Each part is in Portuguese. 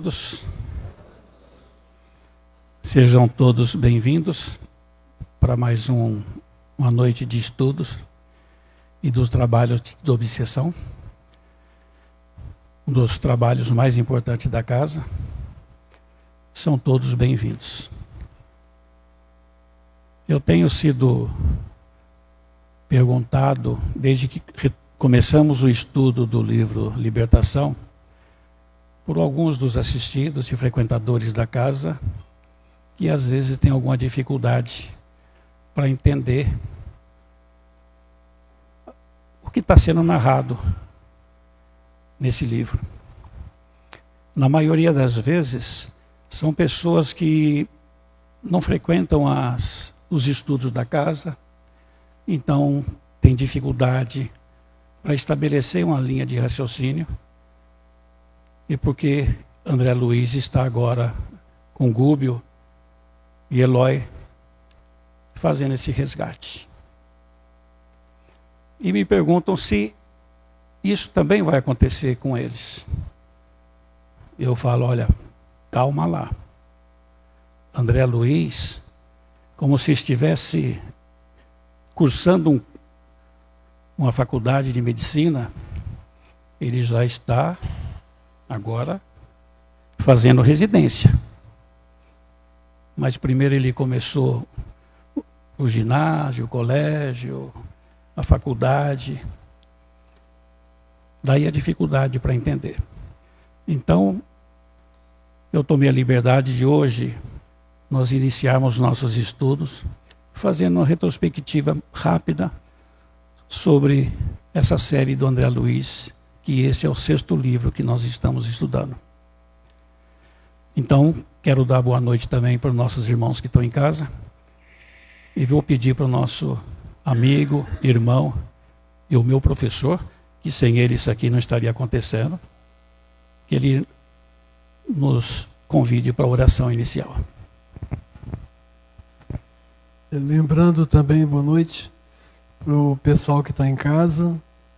todos. Sejam todos bem-vindos para mais uma noite de estudos e dos trabalhos de obsessão. Um dos trabalhos mais importantes da casa. São todos bem-vindos. Eu tenho sido perguntado, desde que começamos o estudo do livro Libertação, por alguns dos assistidos e frequentadores da casa, que às vezes têm alguma dificuldade para entender o que está sendo narrado nesse livro. Na maioria das vezes, são pessoas que não frequentam os estudos da casa, então têm dificuldade para estabelecer uma linha de raciocínio, e porque André Luiz está agora com Gúbio e Eloy fazendo esse resgate. E me perguntam se isso também vai acontecer com eles. Eu falo, olha, calma lá. André Luiz, como se estivesse cursando uma faculdade de medicina, ele já está agora fazendo residência. Mas primeiro ele começou o ginásio, o colégio, a faculdade. Daí a dificuldade para entender. Então, eu tomei a liberdade de hoje nós iniciarmos nossos estudos, fazendo uma retrospectiva rápida sobre essa série do André Luiz, que esse é o 6º livro que nós estamos estudando. Então, quero dar boa noite também para os nossos irmãos que estão em casa, e vou pedir para o nosso amigo, irmão e o meu professor, que sem ele isso aqui não estaria acontecendo, que ele nos convide para a oração inicial. Lembrando também, boa noite, para o pessoal que está em casa,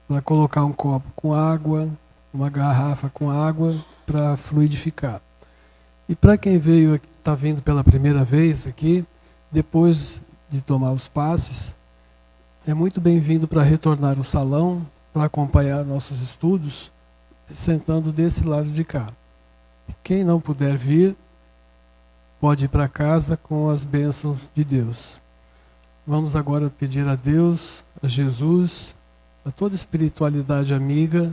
para colocar um copo com água, uma garrafa com água, para fluidificar. E para quem está vindo pela primeira vez aqui, depois de tomar os passes, é muito bem-vindo para retornar ao salão, para acompanhar nossos estudos, sentando desse lado de cá. Quem não puder vir, pode ir para casa com as bênçãos de Deus. Vamos agora pedir a Deus, a Jesus, a toda espiritualidade amiga,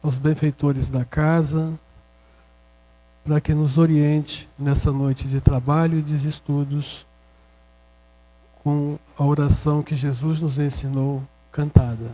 aos benfeitores da casa, para que nos oriente nessa noite de trabalho e de estudos, com a oração que Jesus nos ensinou cantada.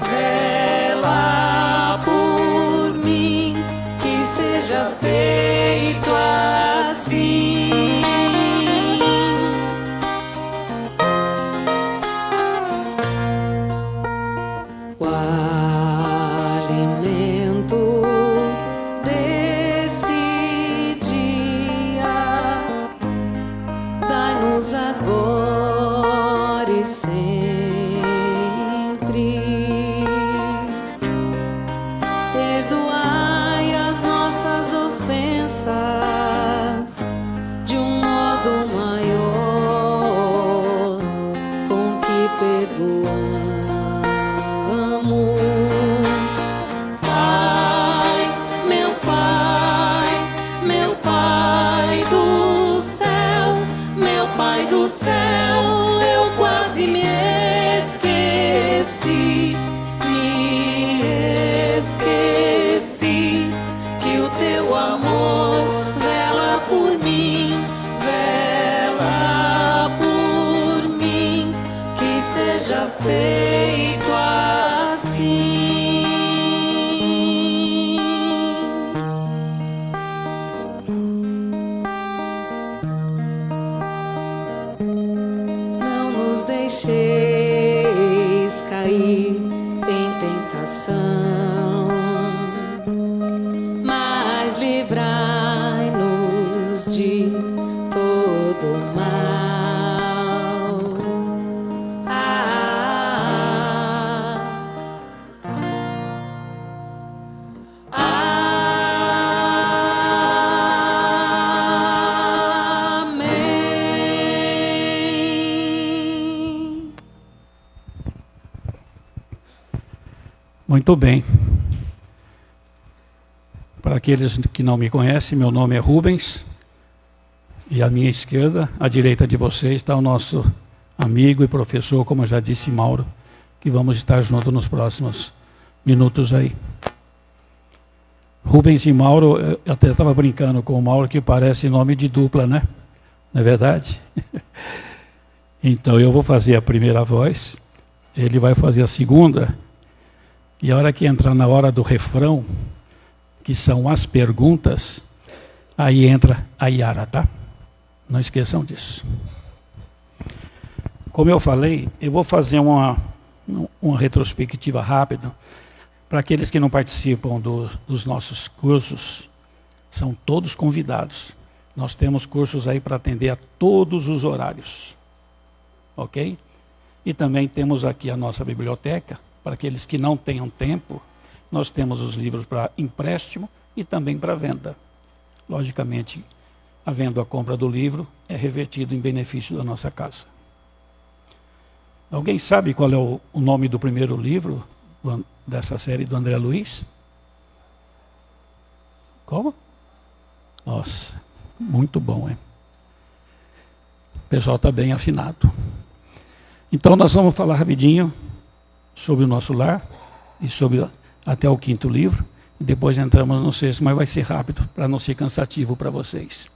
Vela o amo. Pai, meu Pai, meu Pai do céu, meu Pai do céu, eu quase me esqueci que o teu amor vela por mim, que seja feito assim. Não nos deixeis cair em tentação, mas livrai-nos de todo mal. Amém. Muito bem. Para aqueles que não me conhecem, meu nome é Rubens. E à minha esquerda, à direita de vocês, está o nosso amigo e professor, como eu já disse, Mauro, que vamos estar juntos nos próximos minutos aí. Rubens e Mauro, eu até estava brincando com o Mauro, que parece nome de dupla, né? Não é verdade? Então eu vou fazer a primeira voz, ele vai fazer a segunda, e a hora que entrar na hora do refrão, que são as perguntas, aí entra a Yara, tá? Não esqueçam disso. Como eu falei, eu vou fazer uma retrospectiva rápida para aqueles que não participam dos nossos cursos. São todos convidados. Nós temos cursos aí para atender a todos os horários. Ok? E também temos aqui a nossa biblioteca. Para aqueles que não tenham tempo, nós temos os livros para empréstimo e também para venda. Logicamente, havendo a compra do livro, é revertido em benefício da nossa casa. Alguém sabe qual é o nome do primeiro livro dessa série do André Luiz? Como? Nossa, muito bom, hein? O pessoal está bem afinado. Então nós vamos falar rapidinho sobre o nosso lar e sobre até o 5º livro. E depois entramos no 6º, mas vai ser rápido para não ser cansativo para vocês.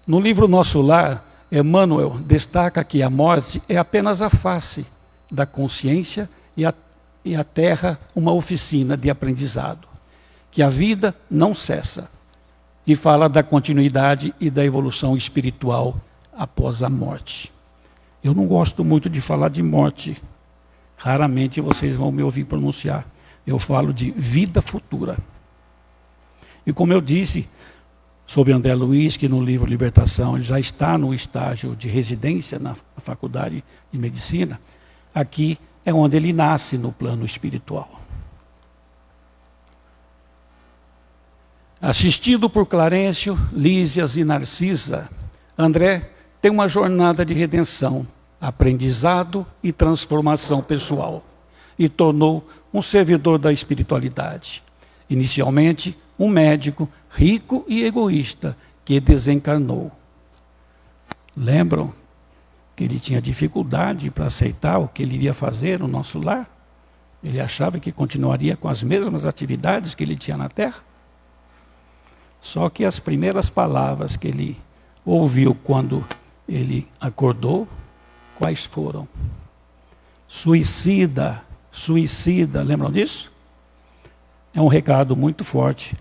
No livro Nosso Lar, Emmanuel destaca que a morte é apenas a face da consciência e a terra uma oficina de aprendizado, que a vida não cessa, e fala da continuidade e da evolução espiritual após a morte. Eu não gosto muito de falar de morte, raramente vocês vão me ouvir pronunciar. Eu falo de vida futura. E como eu disse sobre André Luiz, que no livro Libertação ele já está no estágio de residência na Faculdade de Medicina, aqui é onde ele nasce no plano espiritual. Assistido por Clarencio, Lísias e Narcisa, André tem uma jornada de redenção, aprendizado e transformação pessoal, e tornou um servidor da espiritualidade. Inicialmente, um médico rico e egoísta que desencarnou. Lembram que ele tinha dificuldade para aceitar o que ele iria fazer no nosso lar? Ele achava que continuaria com as mesmas atividades que ele tinha na Terra? Só que as primeiras palavras que ele ouviu quando ele acordou, quais foram? Suicida, suicida, lembram disso? É um recado muito forte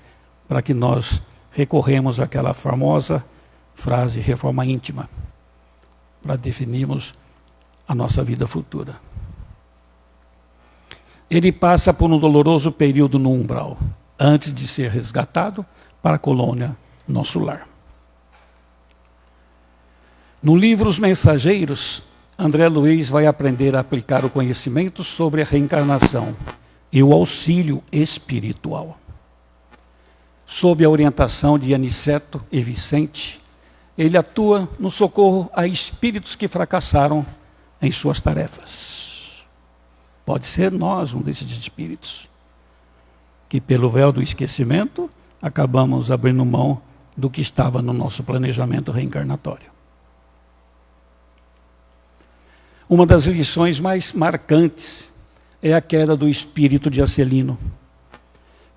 para que nós recorremos àquela famosa frase reforma íntima, para definirmos a nossa vida futura. Ele passa por um doloroso período no umbral, antes de ser resgatado para a colônia Nosso Lar. No livro Os Mensageiros, André Luiz vai aprender a aplicar o conhecimento sobre a reencarnação e o auxílio espiritual. Sob a orientação de Aniceto e Vicente, ele atua no socorro a espíritos que fracassaram em suas tarefas. Pode ser nós um desses espíritos, que pelo véu do esquecimento acabamos abrindo mão do que estava no nosso planejamento reencarnatório. Uma das lições mais marcantes é a queda do espírito de Acelino,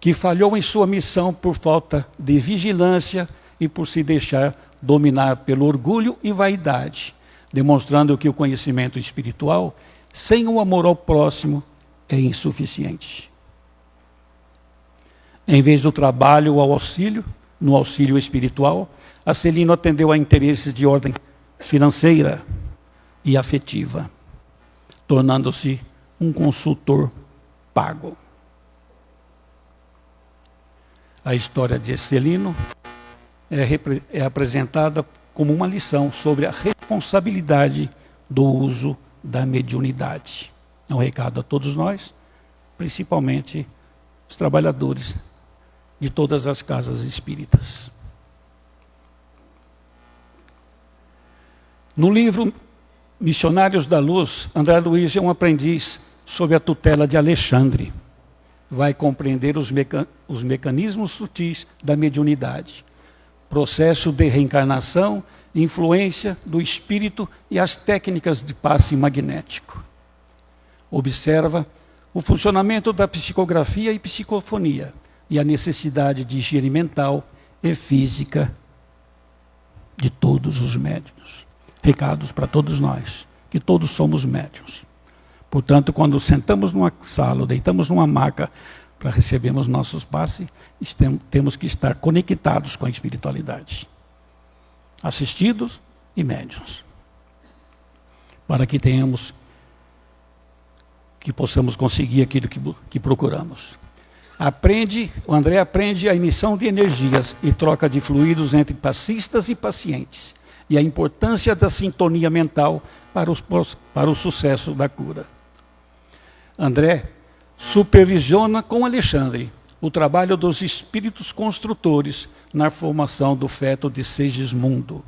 que falhou em sua missão por falta de vigilância e por se deixar dominar pelo orgulho e vaidade, demonstrando que o conhecimento espiritual, sem o amor ao próximo, é insuficiente. Em vez do trabalho no auxílio espiritual, Acelino atendeu a interesses de ordem financeira e afetiva, tornando-se um consultor pago. A história de Acelino é apresentada como uma lição sobre a responsabilidade do uso da mediunidade. É um recado a todos nós, principalmente os trabalhadores de todas as casas espíritas. No livro Missionários da Luz, André Luiz é um aprendiz sob a tutela de Alexandre. Vai compreender os mecanismos sutis da mediunidade, processo de reencarnação, influência do espírito e as técnicas de passe magnético. Observa o funcionamento da psicografia e psicofonia e a necessidade de higiene mental e física de todos os médiuns. Recados para todos nós, que todos somos médiuns. Portanto, quando sentamos numa sala ou deitamos numa maca para recebermos nossos passes, temos que estar conectados com a espiritualidade. Assistidos e médiuns. Para que possamos conseguir aquilo que procuramos. O André aprende a emissão de energias e troca de fluidos entre passistas e pacientes, e a importância da sintonia mental para o sucesso da cura. André supervisiona com Alexandre o trabalho dos espíritos construtores na formação do feto de Segismundo.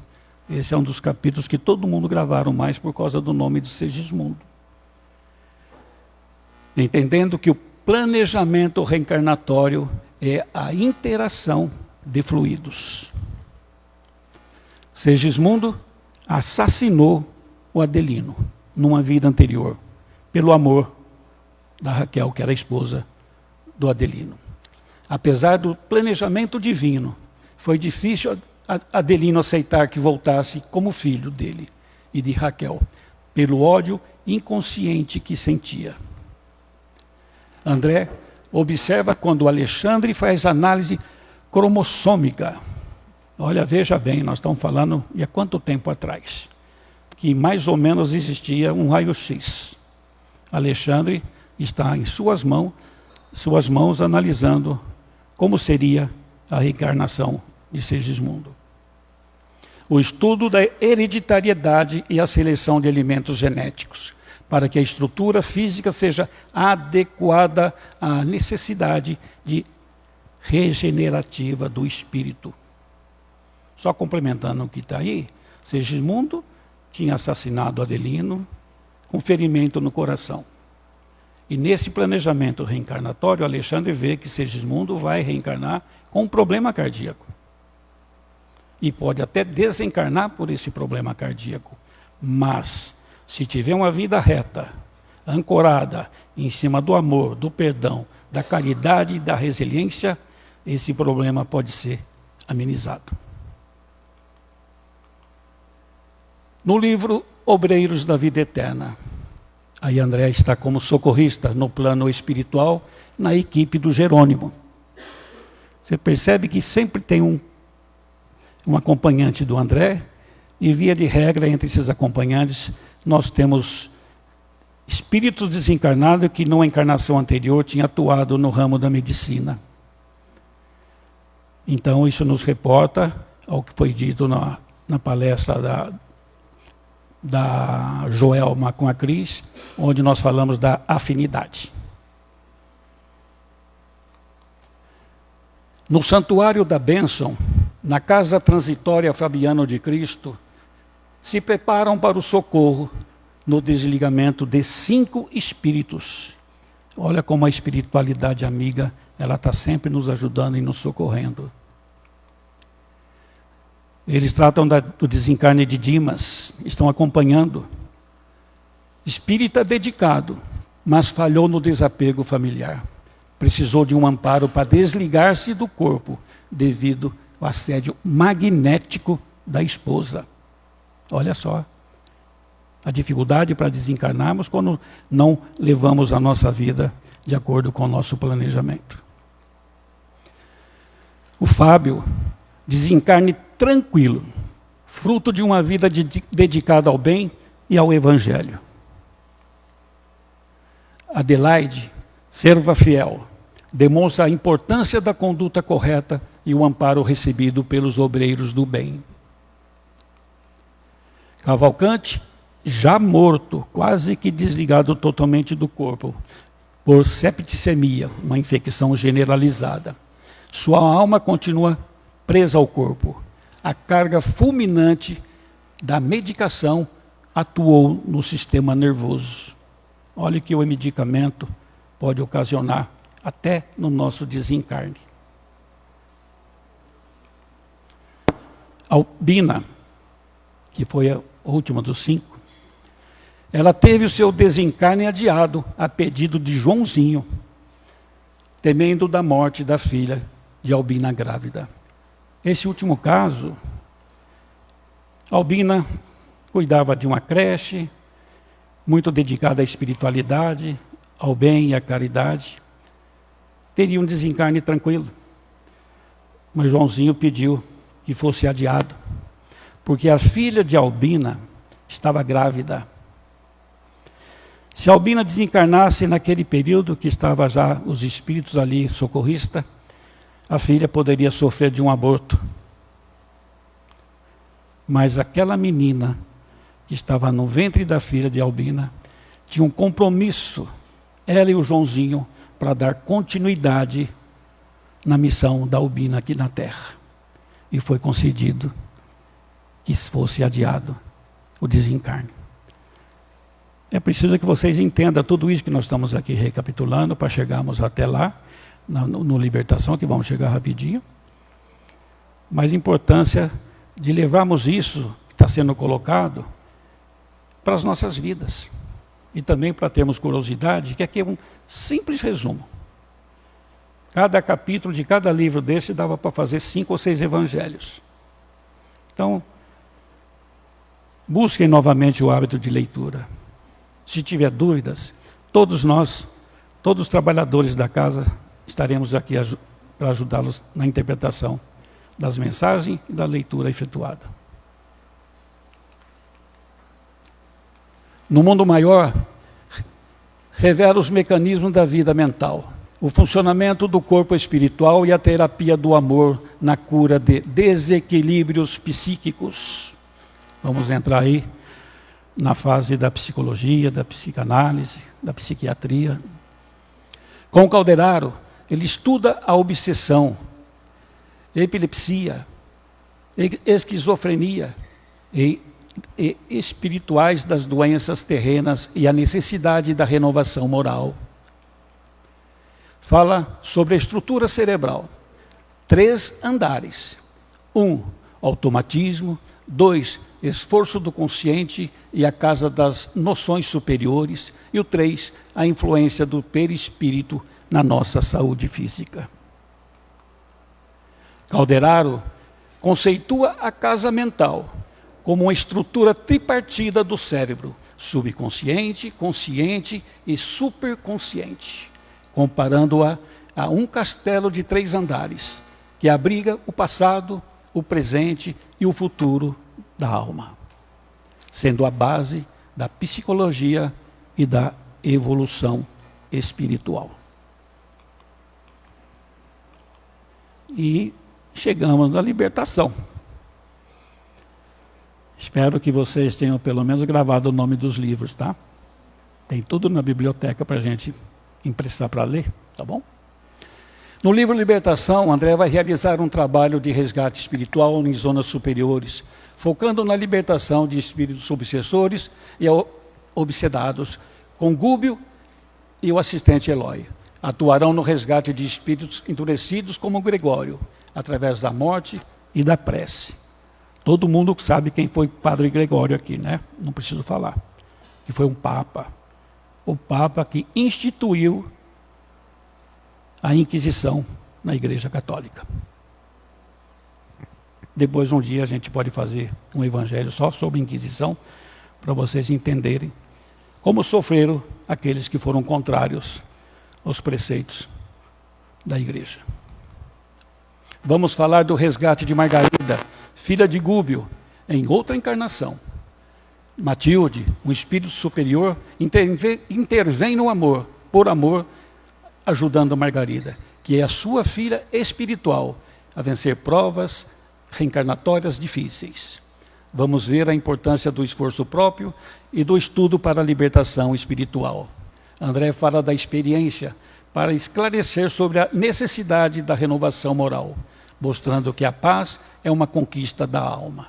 Esse é um dos capítulos que todo mundo gravaram mais por causa do nome de Segismundo. Entendendo que o planejamento reencarnatório é a interação de fluidos. Segismundo assassinou o Adelino numa vida anterior, pelo amor da Raquel, que era a esposa do Adelino. Apesar do planejamento divino, foi difícil Adelino aceitar que voltasse como filho dele e de Raquel, pelo ódio inconsciente que sentia. André observa quando Alexandre faz análise cromossômica. Olha, veja bem, nós estamos falando de há quanto tempo atrás, que mais ou menos existia um raio-x. Alexandre está em suas mãos analisando como seria a reencarnação de Segismundo. O estudo da hereditariedade e a seleção de elementos genéticos, para que a estrutura física seja adequada à necessidade regenerativa do espírito. Só complementando o que está aí, Segismundo tinha assassinado Adelino com ferimento no coração. E nesse planejamento reencarnatório, Alexandre vê que Segismundo vai reencarnar com um problema cardíaco. E pode até desencarnar por esse problema cardíaco. Mas, se tiver uma vida reta, ancorada em cima do amor, do perdão, da caridade e da resiliência, esse problema pode ser amenizado. No livro Obreiros da Vida Eterna, aí André está como socorrista no plano espiritual, na equipe do Jerônimo. Você percebe que sempre tem um acompanhante do André, e via de regra, entre esses acompanhantes, nós temos espíritos desencarnados que, numa encarnação anterior, tinham atuado no ramo da medicina. Então, isso nos reporta ao que foi dito na palestra da Joelma com a Cris, onde nós falamos da afinidade. No Santuário da Bênção, na Casa Transitória Fabiano de Cristo, se preparam para o socorro no desligamento de 5 espíritos. Olha como a espiritualidade amiga, ela está sempre nos ajudando e nos socorrendo. Eles tratam do desencarne de Dimas, estão acompanhando. Espírita dedicado, mas falhou no desapego familiar. Precisou de um amparo para desligar-se do corpo, devido ao assédio magnético da esposa. Olha só, a dificuldade para desencarnarmos quando não levamos a nossa vida de acordo com o nosso planejamento. O Fábio, desencarne tranquilo, fruto de uma vida dedicada ao bem e ao Evangelho. Adelaide, serva fiel, demonstra a importância da conduta correta e o amparo recebido pelos obreiros do bem. Cavalcante, já morto, quase que desligado totalmente do corpo, por septicemia, uma infecção generalizada. Sua alma continua presa ao corpo. A carga fulminante da medicação atuou no sistema nervoso. Olha que o medicamento pode ocasionar até no nosso desencarne. Albina, que foi a última dos 5, ela teve o seu desencarne adiado a pedido de Joãozinho, temendo da morte da filha de Albina grávida. Esse último caso, Albina cuidava de uma creche, muito dedicada à espiritualidade, ao bem e à caridade. Teria um desencarne tranquilo. Mas Joãozinho pediu que fosse adiado, porque a filha de Albina estava grávida. Se Albina desencarnasse naquele período que estava já os espíritos ali socorristas, a filha poderia sofrer de um aborto. Mas aquela menina que estava no ventre da filha de Albina tinha um compromisso, ela e o Joãozinho, para dar continuidade na missão da Albina aqui na Terra. E foi concedido que fosse adiado o desencarne. É preciso que vocês entendam tudo isso que nós estamos aqui recapitulando para chegarmos até lá, no Libertação, que vamos chegar rapidinho. Mas a importância de levarmos isso que está sendo colocado para as nossas vidas. E também para termos curiosidade, que aqui é um simples resumo. Cada capítulo de cada livro desse dava para fazer 5 ou 6 evangelhos. Então, busquem novamente o hábito de leitura. Se tiver dúvidas, todos nós, todos os trabalhadores da casa, estaremos aqui para ajudá-los na interpretação das mensagens e da leitura efetuada. No mundo maior, revela os mecanismos da vida mental, o funcionamento do corpo espiritual e a terapia do amor na cura de desequilíbrios psíquicos. Vamos entrar aí na fase da psicologia, da psicanálise, da psiquiatria. Com Calderaro, ele estuda a obsessão, epilepsia, esquizofrenia e espirituais das doenças terrenas e a necessidade da renovação moral. Fala sobre a estrutura cerebral. 3 andares. 1, automatismo. 2, esforço do consciente e a casa das noções superiores. E o 3, a influência do perispírito na nossa saúde física. Calderaro conceitua a casa mental como uma estrutura tripartida do cérebro, subconsciente, consciente e superconsciente, comparando-a a um castelo de 3 andares, que abriga o passado, o presente e o futuro da alma, sendo a base da psicologia e da evolução espiritual. E chegamos na libertação. Espero que vocês tenham pelo menos gravado o nome dos livros, tá? Tem tudo na biblioteca para a gente emprestar para ler, tá bom? No livro Libertação, André vai realizar um trabalho de resgate espiritual em zonas superiores, focando na libertação de espíritos obsessores e a obsedados com Gúbio e o assistente Eloy. Atuarão no resgate de espíritos endurecidos como Gregório, através da morte e da prece. Todo mundo sabe quem foi Padre Gregório aqui, né? Não preciso falar. Que foi um papa. O papa que instituiu a Inquisição na Igreja Católica. Depois, um dia, a gente pode fazer um evangelho só sobre Inquisição, para vocês entenderem como sofreram aqueles que foram contrários aos preceitos da Igreja. Vamos falar do resgate de Margarida, filha de Gúbio, em outra encarnação. Matilde, um espírito superior, intervém no amor, por amor, ajudando Margarida, que é a sua filha espiritual, a vencer provas reencarnatórias difíceis. Vamos ver a importância do esforço próprio e do estudo para a libertação espiritual. André fala da experiência para esclarecer sobre a necessidade da renovação moral, mostrando que a paz é uma conquista da alma.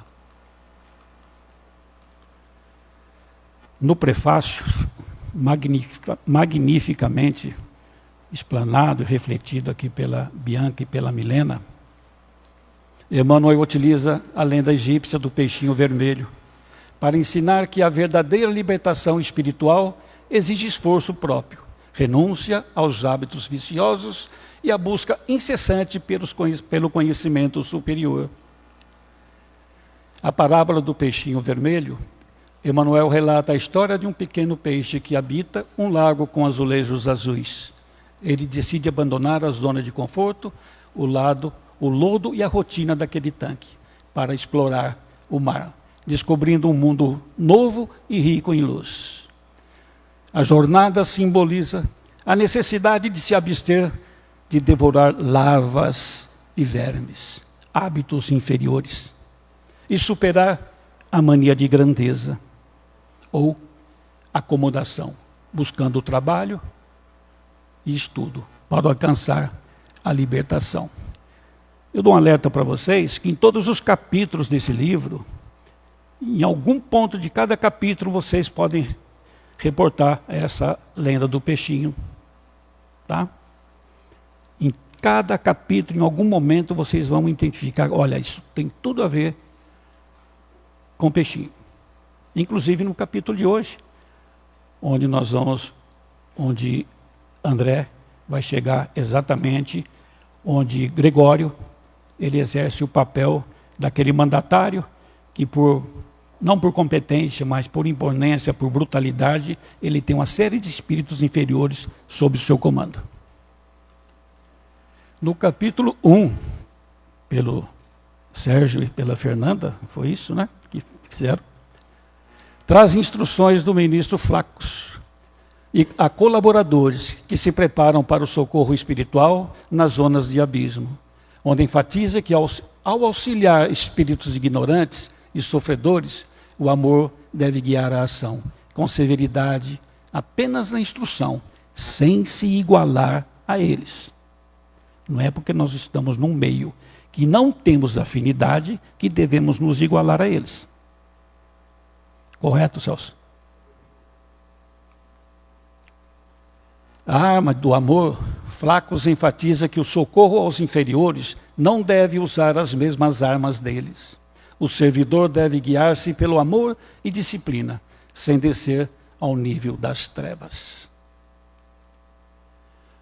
No prefácio, magnificamente explanado e refletido aqui pela Bianca e pela Milena, Emmanuel utiliza a lenda egípcia do peixinho vermelho para ensinar que a verdadeira libertação espiritual exige esforço próprio, renúncia aos hábitos viciosos e a busca incessante pelo conhecimento superior. A parábola do peixinho vermelho, Emmanuel relata a história de um pequeno peixe que habita um lago com azulejos azuis. Ele decide abandonar a zona de conforto, o lodo e a rotina daquele tanque, para explorar o mar, descobrindo um mundo novo e rico em luz. A jornada simboliza a necessidade de se abster de devorar larvas e vermes, hábitos inferiores, e superar a mania de grandeza ou acomodação, buscando trabalho e estudo para alcançar a libertação. Eu dou um alerta para vocês que em todos os capítulos desse livro, em algum ponto de cada capítulo, vocês podem reportar essa lenda do peixinho. Tá? Em cada capítulo, em algum momento, vocês vão identificar, olha, isso tem tudo a ver com o peixinho. Inclusive no capítulo de hoje, onde André vai chegar exatamente onde Gregório, ele exerce o papel daquele mandatário que não por competência, mas por imponência, por brutalidade, ele tem uma série de espíritos inferiores sob o seu comando. No capítulo 1, pelo Sérgio e pela Fernanda, foi isso, né, que fizeram, traz instruções do ministro Flacos e a colaboradores que se preparam para o socorro espiritual nas zonas de abismo, onde enfatiza que ao auxiliar espíritos ignorantes e sofredores, o amor deve guiar a ação, com severidade, apenas na instrução, sem se igualar a eles. Não é porque nós estamos num meio que não temos afinidade que devemos nos igualar a eles. Correto, Celso? A arma do amor, Flacos enfatiza que o socorro aos inferiores não deve usar as mesmas armas deles. O servidor deve guiar-se pelo amor e disciplina, sem descer ao nível das trevas.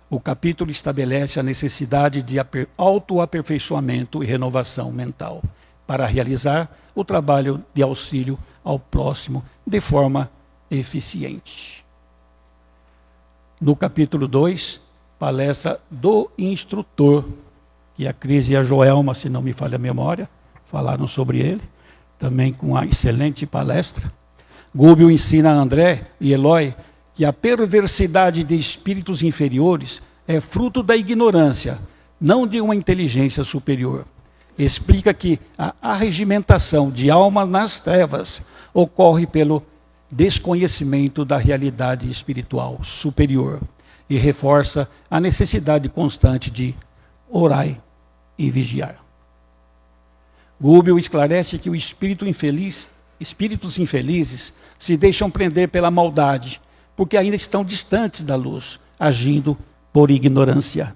O capítulo estabelece a necessidade de autoaperfeiçoamento e renovação mental para realizar o trabalho de auxílio ao próximo de forma eficiente. No capítulo 2, palestra do instrutor, que a Cris e a Joelma, se não me falha a memória, falaram sobre ele, também com uma excelente palestra. Gúbio ensina a André e Eloy que a perversidade de espíritos inferiores é fruto da ignorância, não de uma inteligência superior. Explica que a arregimentação de alma nas trevas ocorre pelo desconhecimento da realidade espiritual superior e reforça a necessidade constante de orai e vigiar. Gúbio esclarece que o espírito infeliz espíritos infelizes se deixam prender pela maldade, porque ainda estão distantes da luz, agindo por ignorância.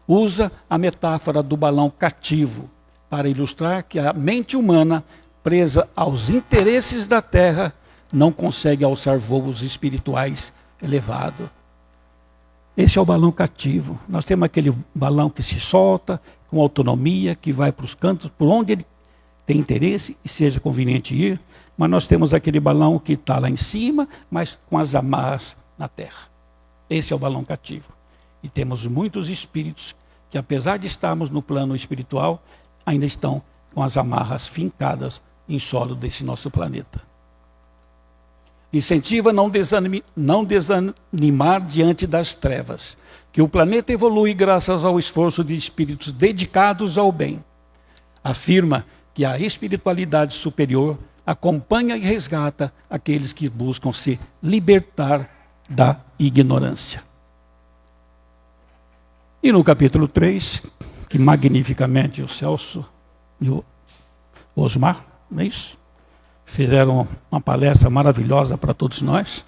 Usa a metáfora do balão cativo para ilustrar que a mente humana, presa aos interesses da terra, não consegue alçar voos espirituais elevados. Esse é o balão cativo. Nós temos aquele balão que se solta, com autonomia, que vai para os cantos, por onde ele tem interesse e seja conveniente ir, mas nós temos aquele balão que está lá em cima, mas com as amarras na terra. Esse é o balão cativo. E temos muitos espíritos que, apesar de estarmos no plano espiritual, ainda estão com as amarras fincadas em solo desse nosso planeta. Incentiva não desanimar diante das trevas, que o planeta evolui graças ao esforço de espíritos dedicados ao bem. Afirma que a espiritualidade superior acompanha e resgata aqueles que buscam se libertar da ignorância. E no capítulo 3, que magnificamente o Celso e o Osmar, não é isso? Fizeram uma palestra maravilhosa para todos nós,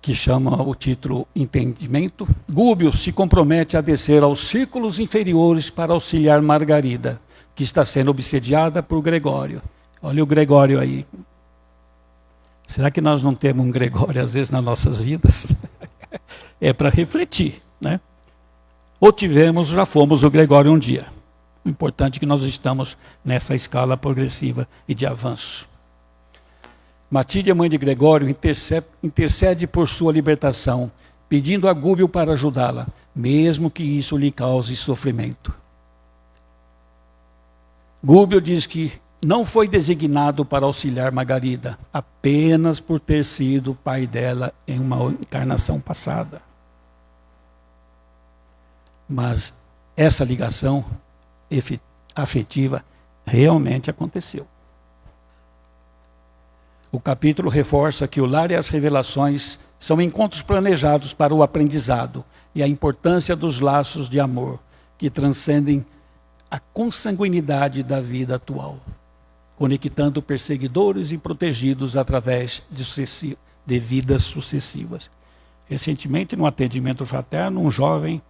que chama o título Entendimento. Gúbio se compromete a descer aos círculos inferiores para auxiliar Margarida, que está sendo obsediada por Gregório. Olha o Gregório aí. Será que nós não temos um Gregório às vezes nas nossas vidas? É para refletir, né? Ou tivemos, já fomos o Gregório um dia. O importante é que nós estamos nessa escala progressiva e de avanço. Matilde, a mãe de Gregório, intercede por sua libertação, pedindo a Gúbio para ajudá-la, mesmo que isso lhe cause sofrimento. Gúbio diz que não foi designado para auxiliar Margarida, apenas por ter sido pai dela em uma encarnação passada. Mas essa ligação afetiva realmente aconteceu. O capítulo reforça que o lar e as revelações são encontros planejados para o aprendizado e a importância dos laços de amor que transcendem a consanguinidade da vida atual, conectando perseguidores e protegidos através de vidas sucessivas. Recentemente, no atendimento fraterno, um jovem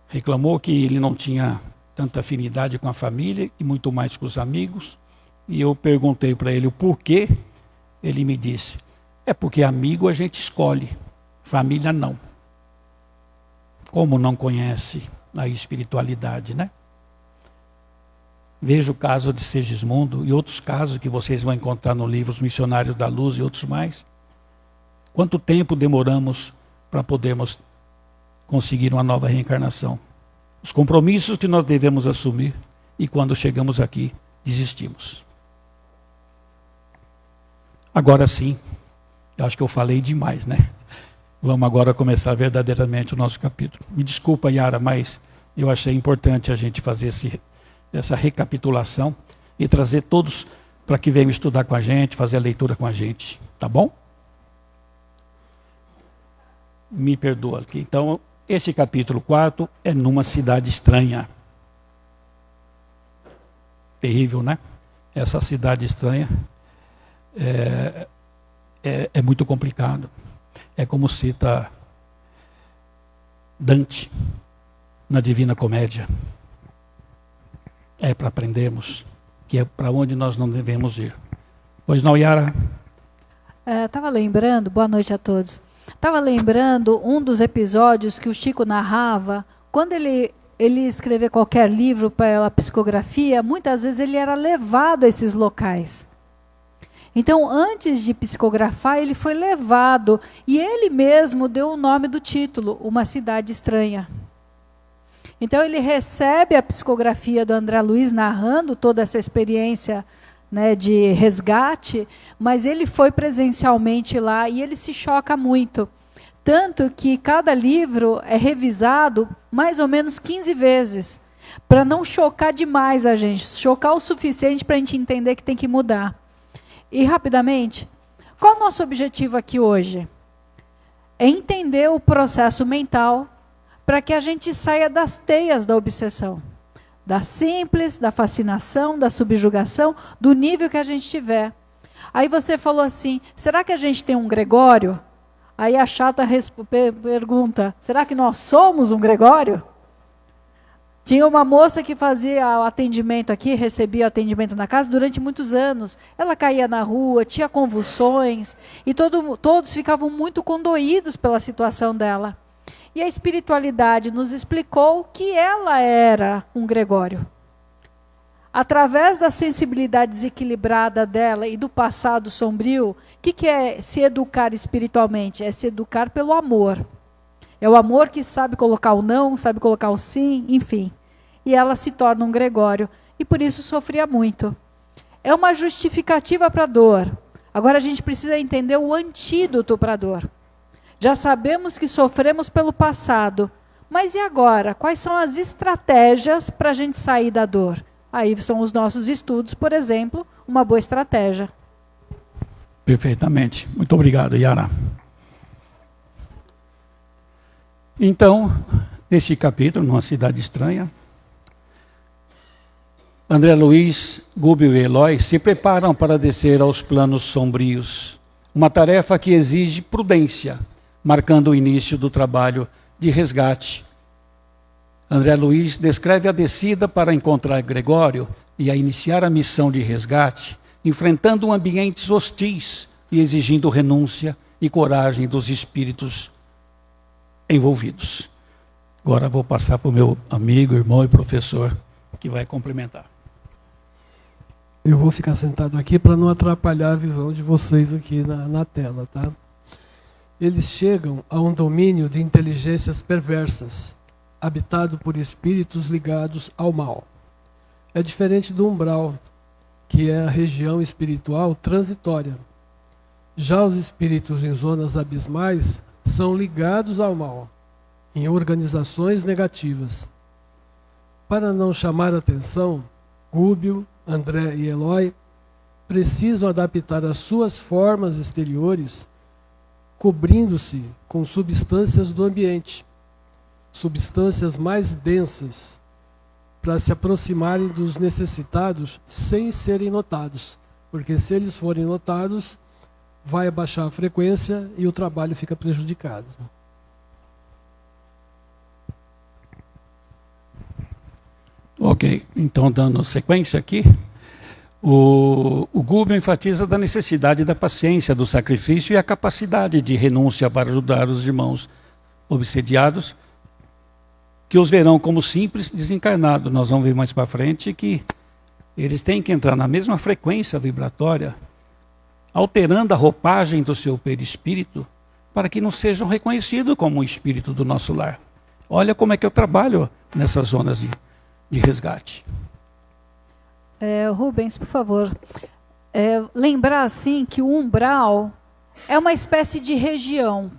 reclamou que ele não tinha tanta afinidade com a família e muito mais com os amigos. E eu perguntei para ele o porquê. Ele me disse, é porque amigo a gente escolhe, família não. Como não conhece a espiritualidade, né? Veja o caso de Segismundo e outros casos que vocês vão encontrar no livro Os Missionários da Luz e outros mais. Quanto tempo demoramos para podermos conseguir uma nova reencarnação? Os compromissos que nós devemos assumir e quando chegamos aqui, desistimos. Agora sim, eu acho que eu falei demais, né? Vamos agora começar verdadeiramente o nosso capítulo. Me desculpa, Yara, mas eu achei importante a gente fazer essa recapitulação e trazer todos para que venham estudar com a gente, fazer a leitura com a gente, tá bom? Me perdoa aqui. Então, esse capítulo 4 é numa cidade estranha. Terrível, né? Essa cidade estranha é muito complicado. É como cita Dante na Divina Comédia. É para aprendermos que é para onde nós não devemos ir. Pois não, Yara? Estava lembrando, boa noite a todos. Estava lembrando um dos episódios que o Chico narrava, quando ele escrevia qualquer livro pela psicografia, muitas vezes ele era levado a esses locais. Então, antes de psicografar, ele foi levado, e ele mesmo deu o nome do título, Uma Cidade Estranha. Então, ele recebe a psicografia do André Luiz, narrando toda essa experiência, né, de resgate, mas ele foi presencialmente lá e ele se choca muito. Tanto que cada livro é revisado mais ou menos 15 vezes, para não chocar demais a gente, chocar o suficiente para a gente entender que tem que mudar. E rapidamente, qual é o nosso objetivo aqui hoje? É entender o processo mental para que a gente saia das teias da obsessão, Da simples, da fascinação, da subjugação, do nível que a gente tiver. Aí você falou assim, será que a gente tem um Gregório? Aí a chata pergunta, será que nós somos um Gregório? Tinha uma moça que fazia o atendimento aqui, recebia o atendimento na casa durante muitos anos. Ela caía na rua, tinha convulsões, e todos ficavam muito condoídos pela situação dela. E a espiritualidade nos explicou que ela era um Gregório. Através da sensibilidade desequilibrada dela e do passado sombrio, o que é se educar espiritualmente? É se educar pelo amor. É o amor que sabe colocar o não, sabe colocar o sim, enfim. E ela se torna um Gregório. E por isso sofria muito. É uma justificativa para a dor. Agora a gente precisa entender o antídoto para a dor. Já sabemos que sofremos pelo passado. Mas e agora? Quais são as estratégias para a gente sair da dor? Aí são os nossos estudos, por exemplo, uma boa estratégia. Perfeitamente. Muito obrigado, Yara. Então, nesse capítulo, numa cidade estranha, André Luiz, Gubbio e Eloy se preparam para descer aos planos sombrios. Uma tarefa que exige prudência, marcando o início do trabalho de resgate. André Luiz descreve a descida para encontrar Gregório e a iniciar a missão de resgate, enfrentando ambientes hostis e exigindo renúncia e coragem dos espíritos envolvidos. Agora vou passar para o meu amigo, irmão e professor, que vai complementar. Eu vou ficar sentado aqui para não atrapalhar a visão de vocês aqui na tela, tá? Eles chegam a um domínio de inteligências perversas, habitado por espíritos ligados ao mal. É diferente do umbral, que é a região espiritual transitória. Já os espíritos em zonas abismais são ligados ao mal, em organizações negativas. Para não chamar atenção, Gubbio, André e Eloy precisam adaptar as suas formas exteriores, cobrindo-se com substâncias do ambiente, substâncias mais densas, para se aproximarem dos necessitados sem serem notados. Porque se eles forem notados, vai abaixar a frequência e o trabalho fica prejudicado. Ok, então dando sequência aqui, o Gubbio enfatiza da necessidade da paciência, do sacrifício e a capacidade de renúncia para ajudar os irmãos obsediados, que os verão como simples desencarnados. Nós vamos ver mais para frente que eles têm que entrar na mesma frequência vibratória, alterando a roupagem do seu perispírito, para que não sejam reconhecidos como o espírito do nosso lar. Olha como é que eu trabalho nessas zonas de resgate. Rubens, por favor, lembrar assim que o umbral é uma espécie de região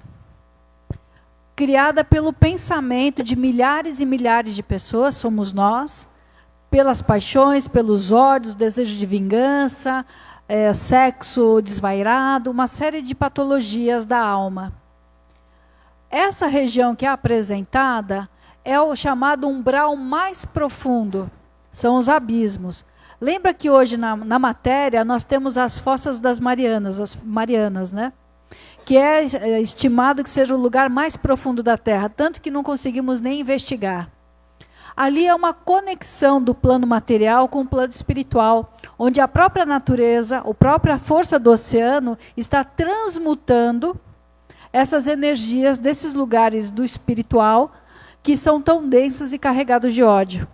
criada pelo pensamento de milhares e milhares de pessoas, somos nós, pelas paixões, pelos ódios, desejo de vingança, sexo desvairado, uma série de patologias da alma. Essa região que é apresentada é o chamado umbral mais profundo, são os abismos. Lembra que hoje na matéria nós temos as fossas das Marianas, as Marianas, né? Que é estimado que seja o lugar mais profundo da Terra, tanto que não conseguimos nem investigar. Ali é uma conexão do plano material com o plano espiritual, onde a própria natureza, a própria força do oceano está transmutando essas energias desses lugares do espiritual que são tão densas e carregados de ódio.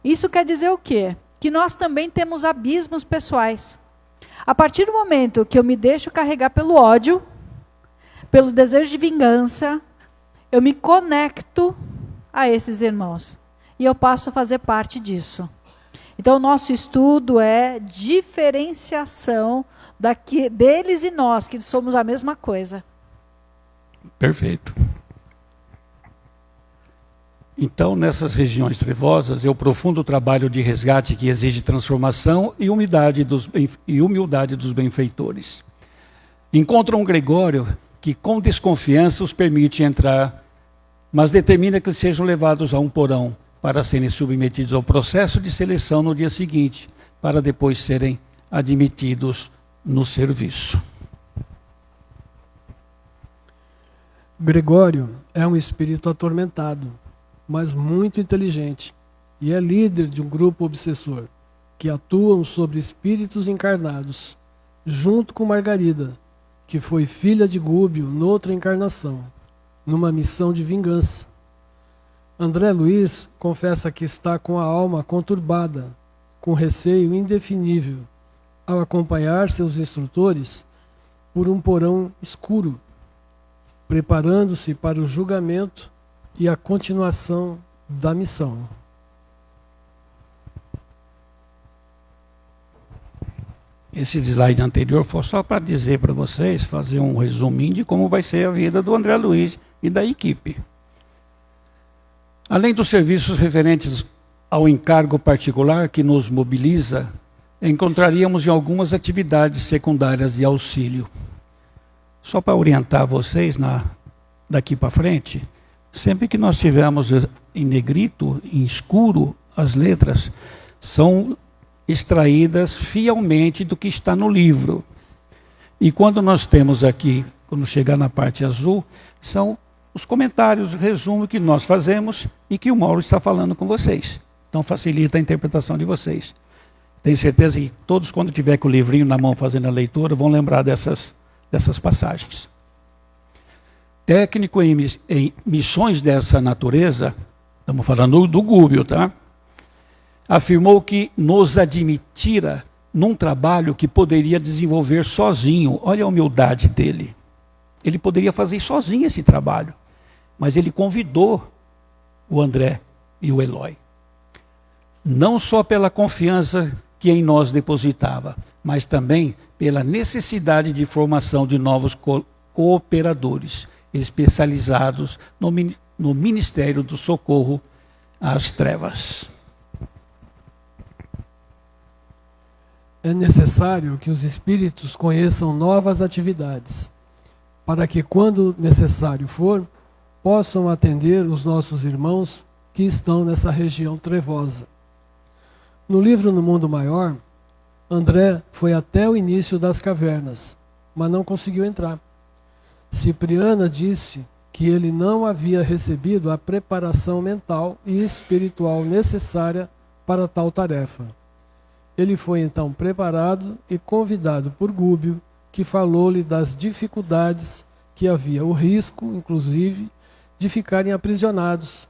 Isso quer dizer o quê? Que nós também temos abismos pessoais. A partir do momento que eu me deixo carregar pelo ódio, pelo desejo de vingança, eu me conecto a esses irmãos. E eu passo a fazer parte disso. Então, o nosso estudo é diferenciação deles e nós, que somos a mesma coisa. Perfeito. Então, nessas regiões trevosas, é o profundo trabalho de resgate que exige transformação e humildade dos benfeitores. Encontram um Gregório que, com desconfiança, os permite entrar, mas determina que sejam levados a um porão, para serem submetidos ao processo de seleção no dia seguinte, para depois serem admitidos no serviço. Gregório é um espírito atormentado, mas muito inteligente, e é líder de um grupo obsessor, que atuam sobre espíritos encarnados, junto com Margarida, que foi filha de Gúbio noutra encarnação, numa missão de vingança. André Luiz confessa que está com a alma conturbada, com receio indefinível, ao acompanhar seus instrutores por um porão escuro, preparando-se para o julgamento e a continuação da missão. Esse slide anterior foi só para dizer para vocês, fazer um resuminho de como vai ser a vida do André Luiz e da equipe. Além dos serviços referentes ao encargo particular que nos mobiliza, encontraríamos em algumas atividades secundárias de auxílio. Só para orientar vocês daqui para frente, sempre que nós tivermos em negrito, em escuro, as letras são extraídas fielmente do que está no livro. E quando nós temos aqui, quando chegar na parte azul, são os comentários, o resumo que nós fazemos e que o Mauro está falando com vocês. Então facilita a interpretação de vocês. Tenho certeza que todos, quando tiver com o livrinho na mão fazendo a leitura, vão lembrar dessas passagens. Técnico em missões dessa natureza, estamos falando do Gúbio, tá? Afirmou que nos admitira num trabalho que poderia desenvolver sozinho. Olha a humildade dele. Ele poderia fazer sozinho esse trabalho, mas ele convidou o André e o Eloy. Não só pela confiança que em nós depositava, mas também pela necessidade de formação de novos cooperadores especializados no Ministério do Socorro às Trevas. É necessário que os espíritos conheçam novas atividades, para que, quando necessário for, possam atender os nossos irmãos que estão nessa região trevosa. No livro No Mundo Maior, André foi até o início das cavernas, mas não conseguiu entrar. Cipriana disse que ele não havia recebido a preparação mental e espiritual necessária para tal tarefa. Ele foi então preparado e convidado por Gúbio, que falou-lhe das dificuldades que havia, o risco, inclusive, de ficarem aprisionados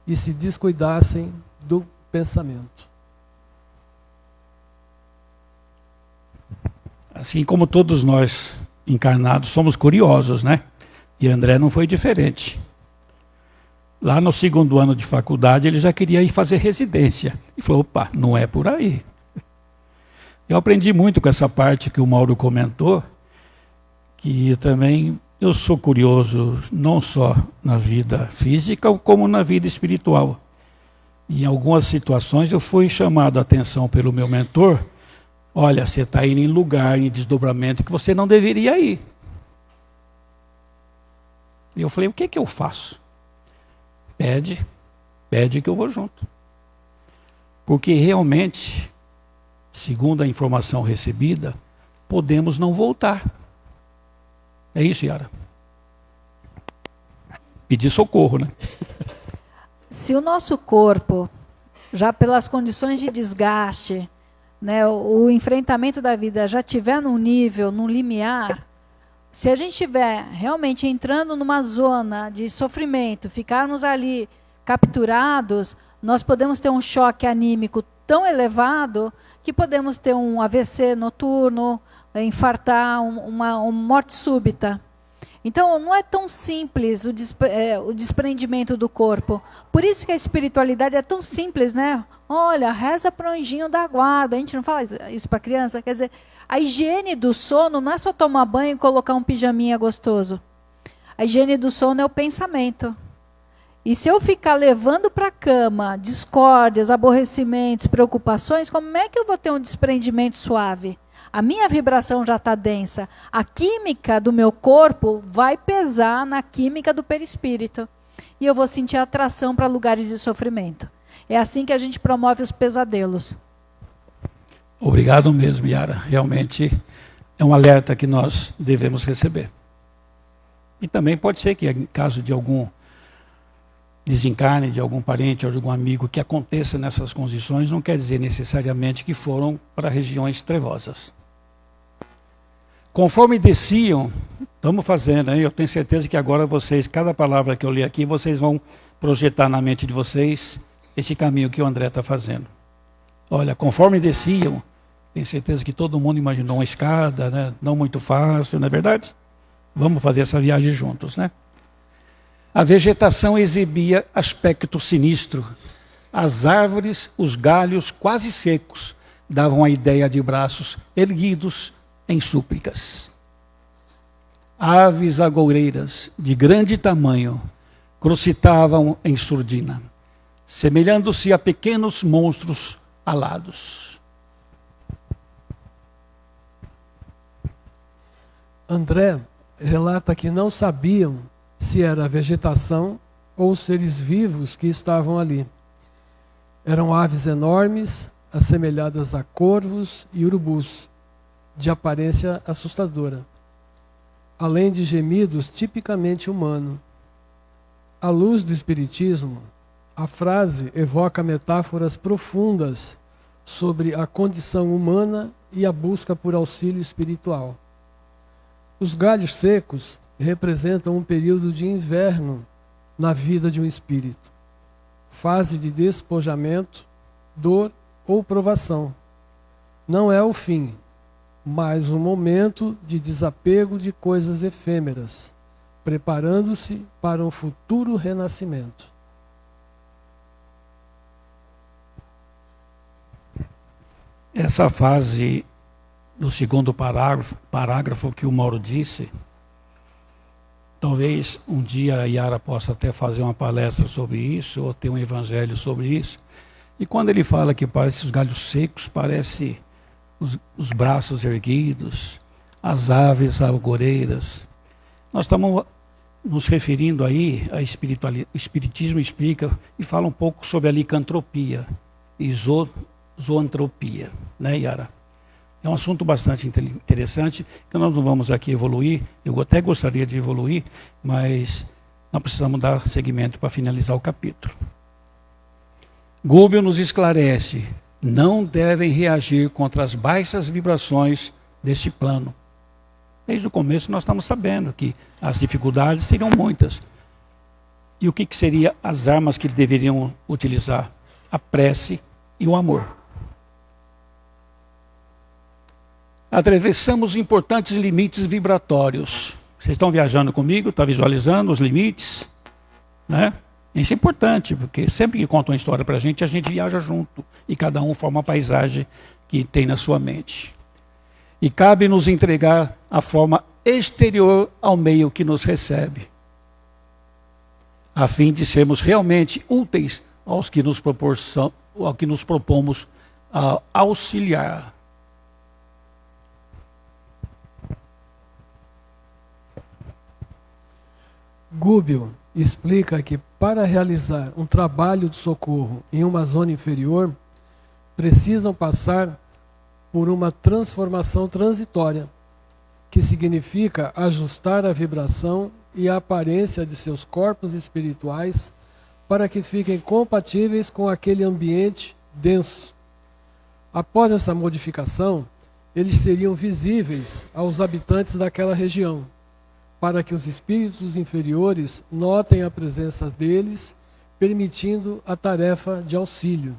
e se descuidassem do pensamento. Assim como todos nós encarnados somos curiosos, né? E André não foi diferente. Lá no segundo ano de faculdade ele já queria ir fazer residência. E falou, opa, não é por aí. Eu aprendi muito com essa parte que o Mauro comentou, que também eu sou curioso não só na vida física, como na vida espiritual. E em algumas situações eu fui chamado a atenção pelo meu mentor, olha, você está indo em lugar, em desdobramento que você não deveria ir. E eu falei, o que eu faço? Pede que eu vou junto. Porque realmente, segundo a informação recebida, podemos não voltar. É isso, Yara? Pedir socorro, né? Se o nosso corpo, já pelas condições de desgaste, né, o enfrentamento da vida já estiver num nível, num limiar, se a gente estiver realmente entrando numa zona de sofrimento, ficarmos ali capturados, nós podemos ter um choque anímico tão elevado que podemos ter um AVC noturno, infartar, uma morte súbita. Então, não é tão simples o desprendimento do corpo. Por isso que a espiritualidade é tão simples, né? Olha, reza para o anjinho da guarda. A gente não fala isso para criança? Quer dizer, a higiene do sono não é só tomar banho e colocar um pijaminha gostoso. A higiene do sono é o pensamento. E se eu ficar levando para a cama discórdias, aborrecimentos, preocupações, como é que eu vou ter um desprendimento suave? A minha vibração já está densa. A química do meu corpo vai pesar na química do perispírito. E eu vou sentir atração para lugares de sofrimento. É assim que a gente promove os pesadelos. Obrigado mesmo, Yara. Realmente é um alerta que nós devemos receber. E também pode ser que, em caso de algum desencarne, de algum parente ou de algum amigo que aconteça nessas condições, não quer dizer necessariamente que foram para regiões trevosas. Conforme desciam, estamos fazendo, hein? Eu tenho certeza que agora vocês, cada palavra que eu li aqui, vocês vão projetar na mente de vocês esse caminho que o André está fazendo. Olha, conforme desciam, tenho certeza que todo mundo imaginou uma escada, né? Não muito fácil, não é verdade? Vamos fazer essa viagem juntos, né? A vegetação exibia aspecto sinistro. As árvores, os galhos quase secos, davam a ideia de braços erguidos em súplicas. Aves agoureiras de grande tamanho crocitavam em surdina, semelhando-se a pequenos monstros alados. André relata que não sabiam se era vegetação ou seres vivos que estavam ali. Eram aves enormes, assemelhadas a corvos e urubus, de aparência assustadora, além de gemidos tipicamente humanos. À luz do Espiritismo, a frase evoca metáforas profundas sobre a condição humana e a busca por auxílio espiritual. Os galhos secos representam um período de inverno na vida de um espírito, fase de despojamento, dor ou provação. Não é o fim, mas um momento de desapego de coisas efêmeras, preparando-se para um futuro renascimento. Essa fase do segundo parágrafo que o Mauro disse, talvez um dia a Yara possa até fazer uma palestra sobre isso, ou ter um evangelho sobre isso. E quando ele fala que parece os galhos secos, parece os braços erguidos, as aves agoureiras. Nós estamos nos referindo aí, o Espiritismo explica e fala um pouco sobre a licantropia e zoantropia, né, Yara? É um assunto bastante interessante, que nós não vamos aqui evoluir, eu até gostaria de evoluir, mas nós precisamos dar seguimento para finalizar o capítulo. Gúbio nos esclarece, não devem reagir contra as baixas vibrações deste plano. Desde o começo nós estamos sabendo que as dificuldades seriam muitas. E o que seriam as armas que deveriam utilizar? A prece e o amor. Atravessamos importantes limites vibratórios. Vocês estão viajando comigo? Estão visualizando os limites? Né? Isso é importante, porque sempre que contam uma história para a gente viaja junto. E cada um forma a paisagem que tem na sua mente. E cabe nos entregar a forma exterior ao meio que nos recebe, a fim de sermos realmente úteis aos que nos propomos a auxiliar. Gúbio explica que para realizar um trabalho de socorro em uma zona inferior, precisam passar por uma transformação transitória, que significa ajustar a vibração e a aparência de seus corpos espirituais para que fiquem compatíveis com aquele ambiente denso. Após essa modificação, eles seriam visíveis aos habitantes daquela região, para que os espíritos inferiores notem a presença deles, permitindo a tarefa de auxílio.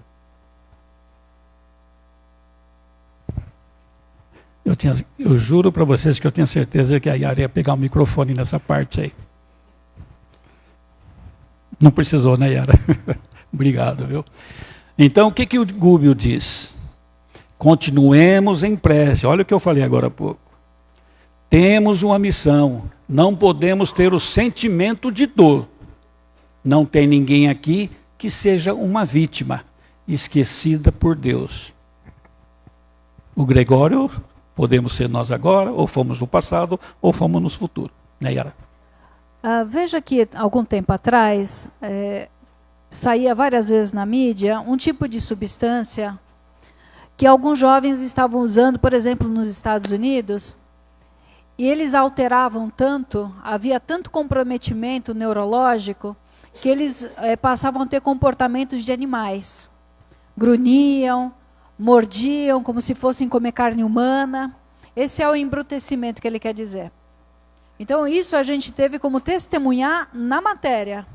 Eu juro para vocês que eu tenho certeza que a Yara ia pegar o microfone nessa parte aí. Não precisou, né, Yara? Obrigado, viu? Então, o que o Gúbio diz? Continuemos em prece. Olha o que eu falei agora há pouco. Temos uma missão. Não podemos ter o sentimento de dor. Não tem ninguém aqui que seja uma vítima, esquecida por Deus. O Gregório, podemos ser nós agora, ou fomos no passado, ou fomos no futuro. Né, Yara? Veja que, algum tempo atrás, saía várias vezes na mídia, um tipo de substância que alguns jovens estavam usando, por exemplo, nos Estados Unidos, e eles alteravam tanto, havia tanto comprometimento neurológico, que eles passavam a ter comportamentos de animais. Grunhiam, mordiam, como se fossem comer carne humana. Esse é o embrutecimento que ele quer dizer. Então, isso a gente teve como testemunhar na matéria.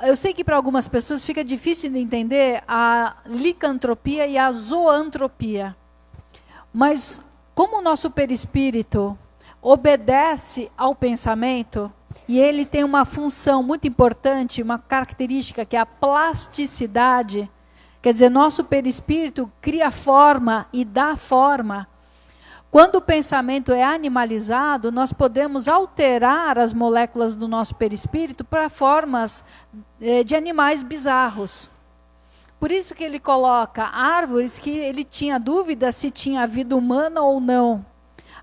Eu sei que para algumas pessoas fica difícil de entender a licantropia e a zoantropia. Mas, como o nosso perispírito obedece ao pensamento, e ele tem uma função muito importante, uma característica que é a plasticidade, quer dizer, nosso perispírito cria forma e dá forma. Quando o pensamento é animalizado, nós podemos alterar as moléculas do nosso perispírito para formas de animais bizarros. Por isso que ele coloca árvores que ele tinha dúvida se tinha vida humana ou não.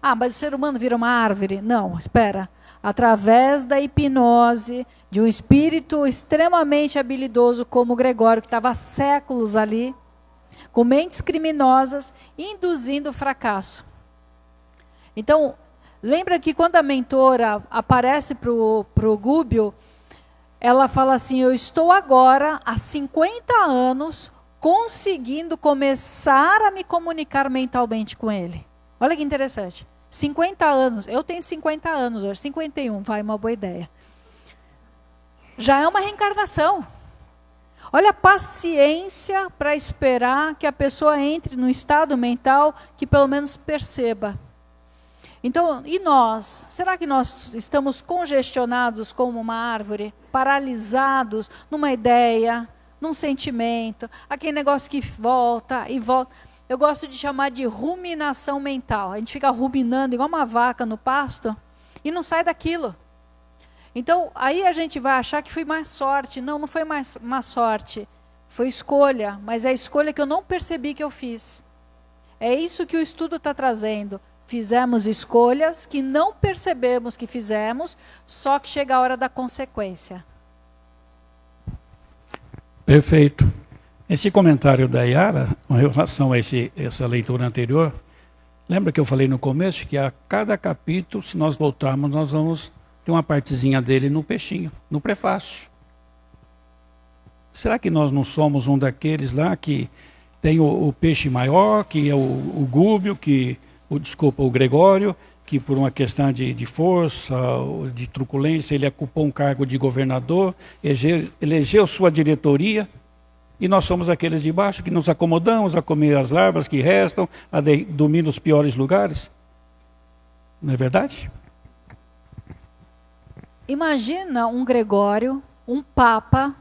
Ah, mas o ser humano vira uma árvore? Não, espera. Através da hipnose de um espírito extremamente habilidoso como o Gregório, que estava há séculos ali, com mentes criminosas, induzindo o fracasso. Então, lembra que quando a mentora aparece para o Gúbio, ela fala assim, eu estou agora, há 50 anos, conseguindo começar a me comunicar mentalmente com ele. Olha que interessante. 50 anos, eu tenho 50 anos hoje, 51, vai, uma boa ideia. Já é uma reencarnação. Olha a paciência para esperar que a pessoa entre num estado mental que pelo menos perceba. Então, e nós? Será que nós estamos congestionados como uma árvore, paralisados numa ideia, num sentimento, aquele negócio que volta e volta? Eu gosto de chamar de ruminação mental. A gente fica ruminando igual uma vaca no pasto e não sai daquilo. Então, aí a gente vai achar que foi má sorte. Não, não foi má sorte. Foi escolha, mas é a escolha que eu não percebi que eu fiz. É isso que o estudo está trazendo. Fizemos escolhas que não percebemos que fizemos, só que chega a hora da consequência. Perfeito. Esse comentário da Yara, com relação a essa leitura anterior, lembra que eu falei no começo que a cada capítulo, se nós voltarmos, nós vamos ter uma partezinha dele no peixinho, no prefácio. Será que nós não somos um daqueles lá que tem o peixe maior, que é o Gúbio, o Gregório, que por uma questão de força, de truculência, ele ocupou um cargo de governador, elegeu sua diretoria, e nós somos aqueles de baixo que nos acomodamos a comer as larvas que restam, a dormir nos piores lugares? Não é verdade? Imagina um Gregório, um Papa,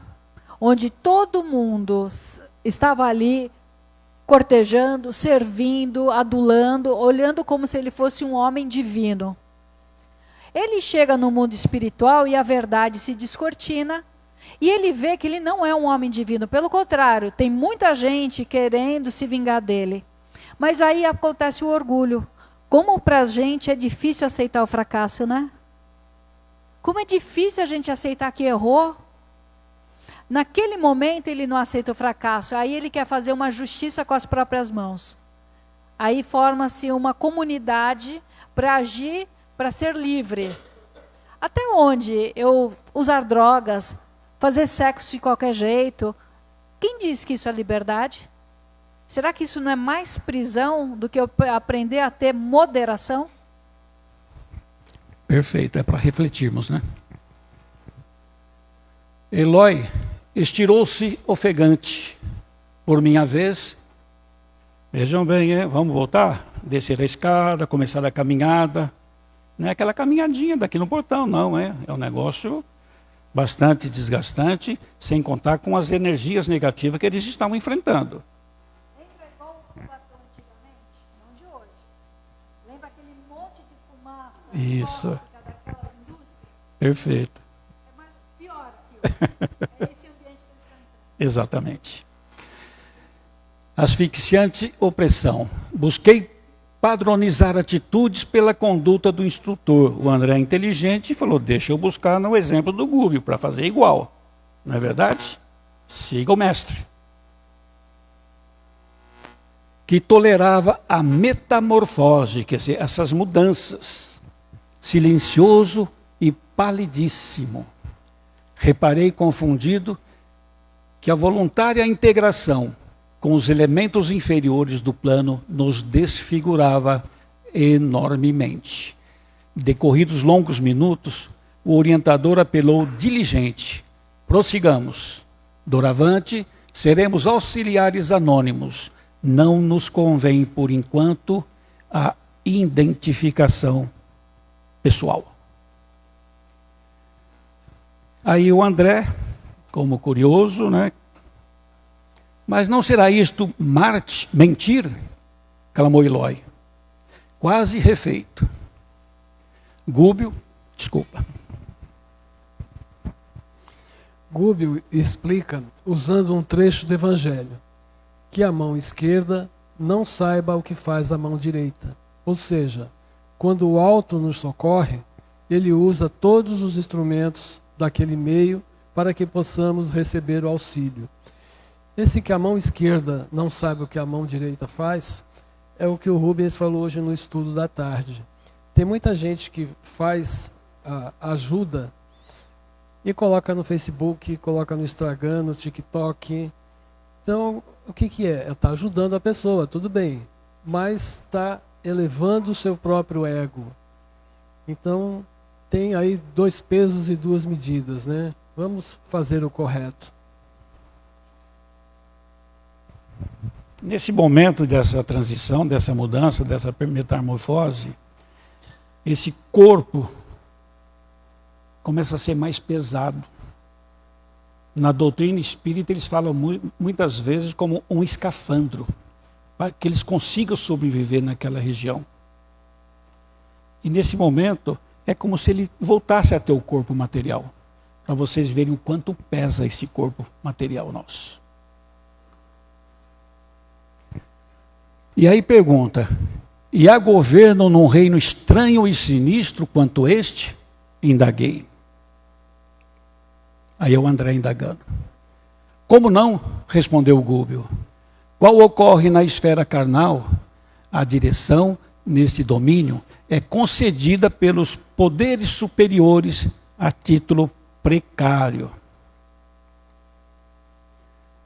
onde todo mundo estava ali cortejando, servindo, adulando, olhando como se ele fosse um homem divino. Ele chega no mundo espiritual e a verdade se descortina, e ele vê que ele não é um homem divino. Pelo contrário, tem muita gente querendo se vingar dele. Mas aí acontece o orgulho. Como para a gente é difícil aceitar o fracasso, né? Como é difícil a gente aceitar que errou. Naquele momento ele não aceita o fracasso. Aí ele quer fazer uma justiça com as próprias mãos. Aí forma-se uma comunidade para agir, para ser livre. Até onde eu usar drogas, fazer sexo de qualquer jeito, quem diz que isso é liberdade? Será que isso não é mais prisão do que eu aprender a ter moderação? Perfeito, é para refletirmos, né? Eloi estirou-se ofegante. Por minha vez, vejam bem, vamos voltar? Descer a escada, começar a caminhada. Não é aquela caminhadinha daqui no portão, não, é um negócio bastante desgastante, sem contar com as energias negativas que eles estavam enfrentando. Lembra igual o Platão antigamente? Não de hoje. Lembra aquele monte de fumaça? Isso. Tóxica daquelas indústrias? Perfeito. É mais pior aquilo. É esse ambiente que eles estão entrando. Exatamente. Asfixiante opressão. Busquei padronizar atitudes pela conduta do instrutor. O André é inteligente e falou, deixa eu buscar no exemplo do Gúbio, para fazer igual. não é verdade? Siga o mestre. Que tolerava a metamorfose, quer dizer, essas mudanças. Silencioso e palidíssimo. Reparei confundido que a voluntária integração com os elementos inferiores do plano nos desfigurava enormemente. Decorridos longos minutos, o orientador apelou diligente. Prossigamos. Doravante, seremos auxiliares anônimos. Não nos convém, por enquanto, a identificação pessoal. Aí o André, como curioso, né? Mas não será isto mentir? Clamou Eloy. Quase refeito. Gúbio, desculpa. Gúbio explica, usando um trecho do Evangelho, que a mão esquerda não saiba o que faz a mão direita. Ou seja, quando o alto nos socorre, ele usa todos os instrumentos daquele meio para que possamos receber o auxílio. Esse que a mão esquerda não sabe o que a mão direita faz, é o que o Rubens falou hoje no estudo da tarde. Tem muita gente que faz ajuda e coloca no Facebook, coloca no Instagram, no TikTok. Então, o que é? Está ajudando a pessoa, tudo bem, mas está elevando o seu próprio ego. Então, tem aí 2 pesos e 2 medidas, né? Vamos fazer o correto. Nesse momento dessa transição, dessa mudança, dessa metamorfose, esse corpo começa a ser mais pesado. Na doutrina espírita, eles falam muitas vezes como um escafandro, para que eles consigam sobreviver naquela região. E nesse momento, é como se ele voltasse a ter o corpo material, para vocês verem o quanto pesa esse corpo material nosso. E aí pergunta, e há governo num reino estranho e sinistro quanto este? Indaguei. Aí é o André indagando. Como não? Respondeu o Gúbio. Qual ocorre na esfera carnal? A direção neste domínio é concedida pelos poderes superiores a título precário.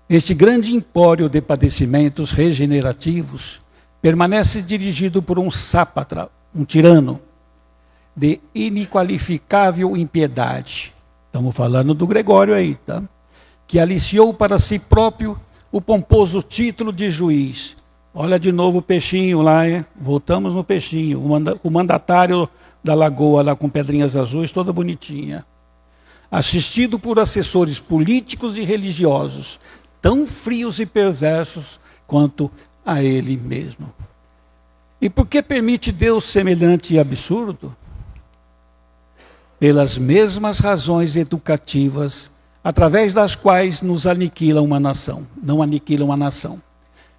Este grande empório de padecimentos regenerativos permanece dirigido por um sápatra, um tirano, de inqualificável impiedade. Estamos falando do Gregório aí, tá? Que aliciou para si próprio o pomposo título de juiz. Olha de novo o peixinho lá, hein? Voltamos no peixinho, o mandatário da lagoa lá com pedrinhas azuis, toda bonitinha. Assistido por assessores políticos e religiosos, tão frios e perversos quanto a ele mesmo. E por que permite Deus semelhante absurdo? Pelas mesmas razões educativas, através das quais nos aniquila uma nação. Não aniquila uma nação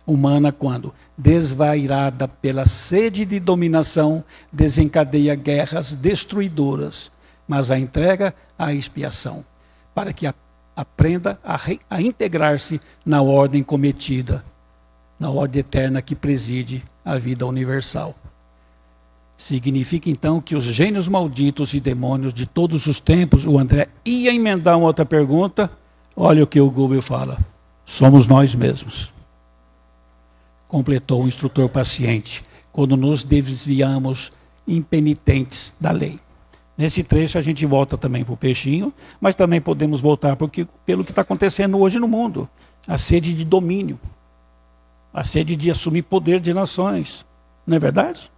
humana quando, desvairada pela sede de dominação, desencadeia guerras destruidoras, mas a entrega à expiação, para que aprenda a integrar-se na ordem cometida, na ordem eterna que preside a vida universal. Significa então que os gênios malditos e demônios de todos os tempos, o André ia emendar uma outra pergunta, olha o que o Gúbio fala, somos nós mesmos. Completou o instrutor paciente, quando nos desviamos impenitentes da lei. Nesse trecho a gente volta também para o peixinho, mas também podemos voltar pelo que está acontecendo hoje no mundo. A sede de domínio, a sede de assumir poder de nações. Não é verdade?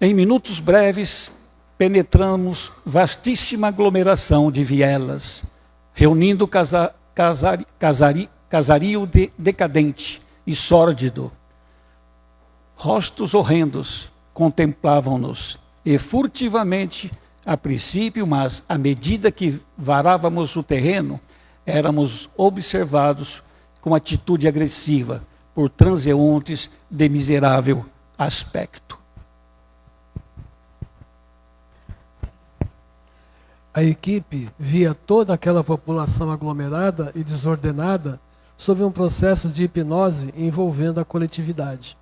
Em minutos breves, penetramos vastíssima aglomeração de vielas, reunindo casario decadente e sórdido. Rostos horrendos contemplavam-nos, e furtivamente, a princípio, mas à medida que varávamos o terreno, éramos observados com atitude agressiva por transeuntes de miserável aspecto. A equipe via toda aquela população aglomerada e desordenada sob um processo de hipnose envolvendo a coletividade.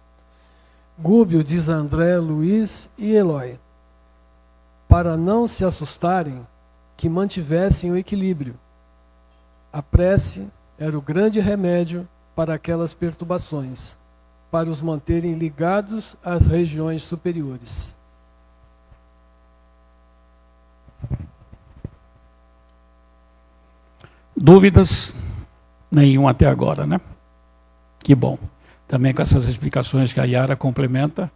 Gúbio diz a André, Luiz e Eloy, para não se assustarem, que mantivessem o equilíbrio. A prece era o grande remédio para aquelas perturbações, para os manterem ligados às regiões superiores. Dúvidas? Nenhum até agora, né? Que bom. Também com essas explicações que a Yara complementa,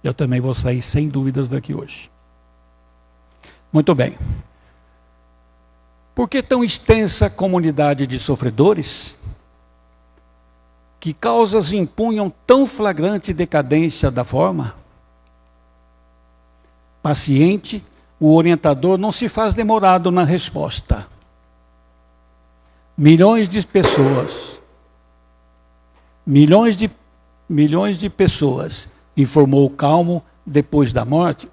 eu também vou sair sem dúvidas daqui hoje. Muito bem. Por que tão extensa comunidade de sofredores? Que causas impunham tão flagrante decadência da forma? Paciente, o orientador não se faz demorado na resposta. Milhões de pessoas, milhões de pessoas, informou calmo, depois da morte,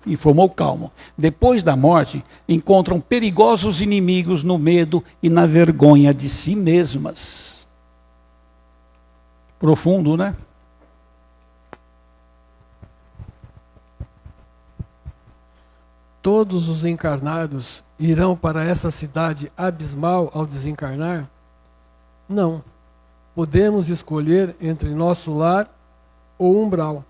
encontram perigosos inimigos no medo e na vergonha de si mesmas. Profundo, né? Todos os encarnados irão para essa cidade abismal ao desencarnar? Não. Podemos escolher entre nosso lar ou umbral,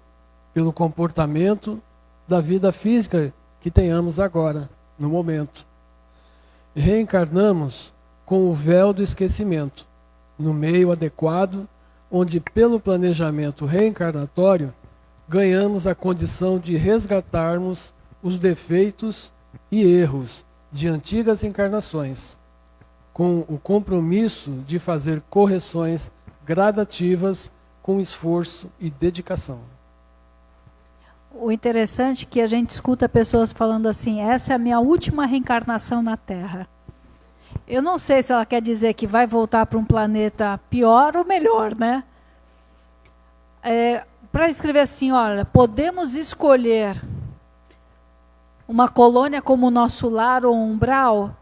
pelo comportamento da vida física que tenhamos agora, no momento. Reencarnamos com o véu do esquecimento, no meio adequado, onde pelo planejamento reencarnatório, ganhamos a condição de resgatarmos os defeitos e erros de antigas encarnações, com o compromisso de fazer correções gradativas com esforço e dedicação. O interessante é que a gente escuta pessoas falando assim, essa é a minha última reencarnação na Terra. Eu não sei se ela quer dizer que vai voltar para um planeta pior ou melhor, né? Para escrever assim, olha, podemos escolher uma colônia como o nosso lar ou umbral,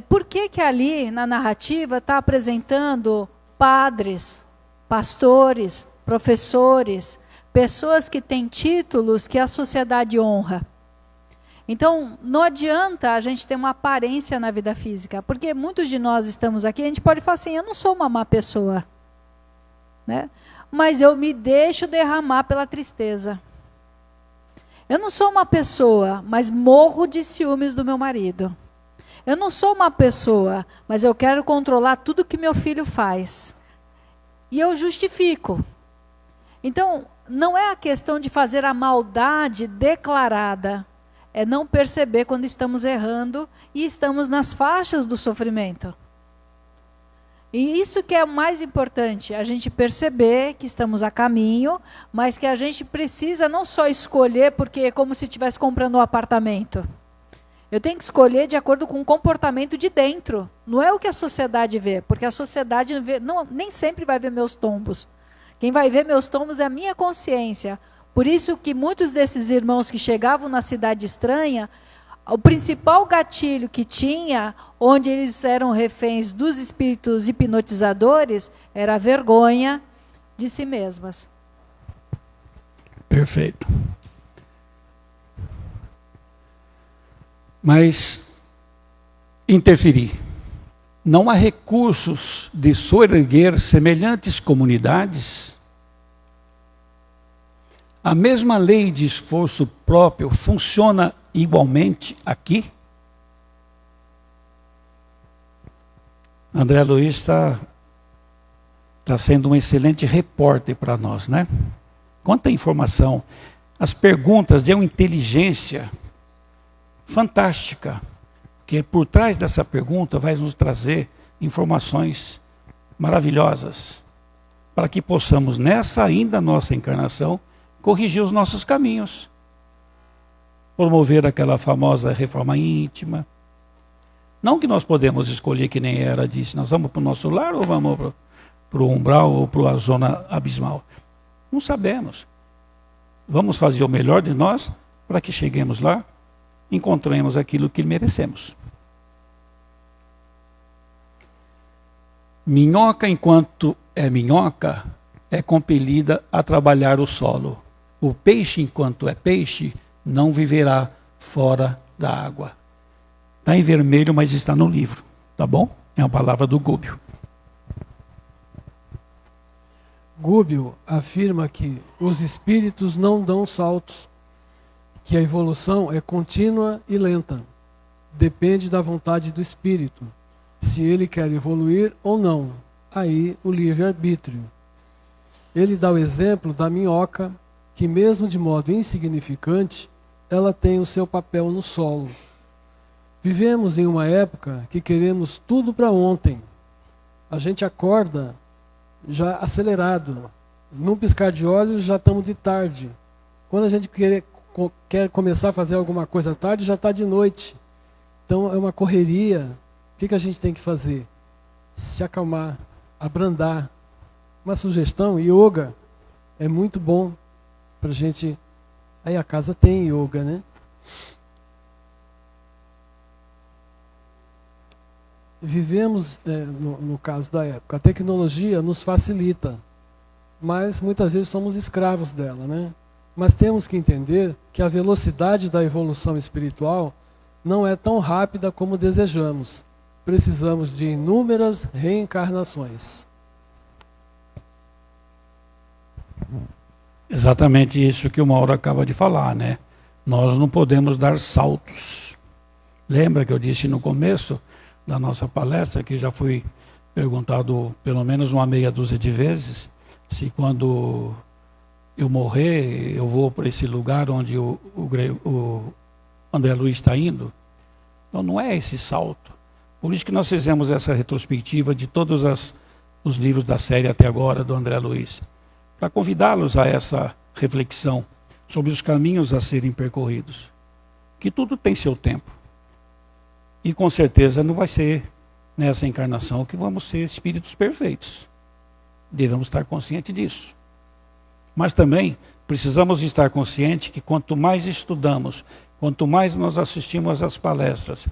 por que ali na narrativa está apresentando padres, pastores, professores, pessoas que têm títulos que a sociedade honra? Então, não adianta a gente ter uma aparência na vida física, porque muitos de nós estamos aqui, a gente pode falar assim, eu não sou uma má pessoa, né? Mas eu me deixo derramar pela tristeza. Eu não sou uma pessoa, mas morro de ciúmes do meu marido. Eu não sou uma pessoa, mas eu quero controlar tudo que meu filho faz. E eu justifico. Então, não é a questão de fazer a maldade declarada. É não perceber quando estamos errando e estamos nas faixas do sofrimento. E isso que é o mais importante, a gente perceber que estamos a caminho, mas que a gente precisa não só escolher, porque é como se estivesse comprando um apartamento. Eu tenho que escolher de acordo com o comportamento de dentro. Não é o que a sociedade vê, porque a sociedade nem sempre vai ver meus tombos. Quem vai ver meus tombos é a minha consciência. Por isso que muitos desses irmãos que chegavam na cidade estranha, o principal gatilho que tinha, onde eles eram reféns dos espíritos hipnotizadores, era a vergonha de si mesmas. Perfeito. Mas interferir. Não há recursos de soerguer semelhantes comunidades? A mesma lei de esforço próprio funciona igualmente aqui? André Luiz está sendo um excelente repórter para nós, né? Quanta informação. As perguntas de uma inteligência fantástica, que por trás dessa pergunta vai nos trazer informações maravilhosas, para que possamos, nessa ainda nossa encarnação, corrigir os nossos caminhos. Promover aquela famosa reforma íntima. Não que nós podemos escolher, que nem ela disse, nós vamos para o nosso lar ou vamos para o umbral ou para a zona abismal. Não sabemos. Vamos fazer o melhor de nós para que cheguemos lá encontremos aquilo que merecemos. Minhoca, enquanto é minhoca, é compelida a trabalhar o solo. O peixe, enquanto é peixe, não viverá fora da água. Está em vermelho, mas está no livro, tá bom? É uma palavra do Gúbio. Gúbio afirma que os espíritos não dão saltos, que a evolução é contínua e lenta. Depende da vontade do espírito, se ele quer evoluir ou não. Aí o livre-arbítrio. Ele dá o exemplo da minhoca, que mesmo de modo insignificante, ela tem o seu papel no solo. Vivemos em uma época que queremos tudo para ontem. A gente acorda já acelerado. Num piscar de olhos já estamos de tarde. Quando a gente quer começar a fazer alguma coisa à tarde, já está de noite. Então é uma correria. O que a gente tem que fazer? Se acalmar, abrandar. Uma sugestão, yoga é muito bom para a gente. Aí a casa tem yoga, né? Vivemos, no caso da época, a tecnologia nos facilita, mas muitas vezes somos escravos dela, né? Mas temos que entender que a velocidade da evolução espiritual não é tão rápida como desejamos. Precisamos de inúmeras reencarnações. Exatamente isso que o Mauro acaba de falar, né? Nós não podemos dar saltos. Lembra que eu disse no começo da nossa palestra, que já fui perguntado pelo menos uma meia dúzia de vezes, se quando eu morrer, eu vou para esse lugar onde o André Luiz está indo? Então não é esse salto. Por isso que nós fizemos essa retrospectiva de todos os livros da série até agora do André Luiz, para convidá-los a essa reflexão sobre os caminhos a serem percorridos. Que tudo tem seu tempo. E com certeza não vai ser nessa encarnação que vamos ser espíritos perfeitos. Devemos estar conscientes disso. Mas também precisamos estar conscientes que quanto mais estudamos, quanto mais nós assistimos às palestras,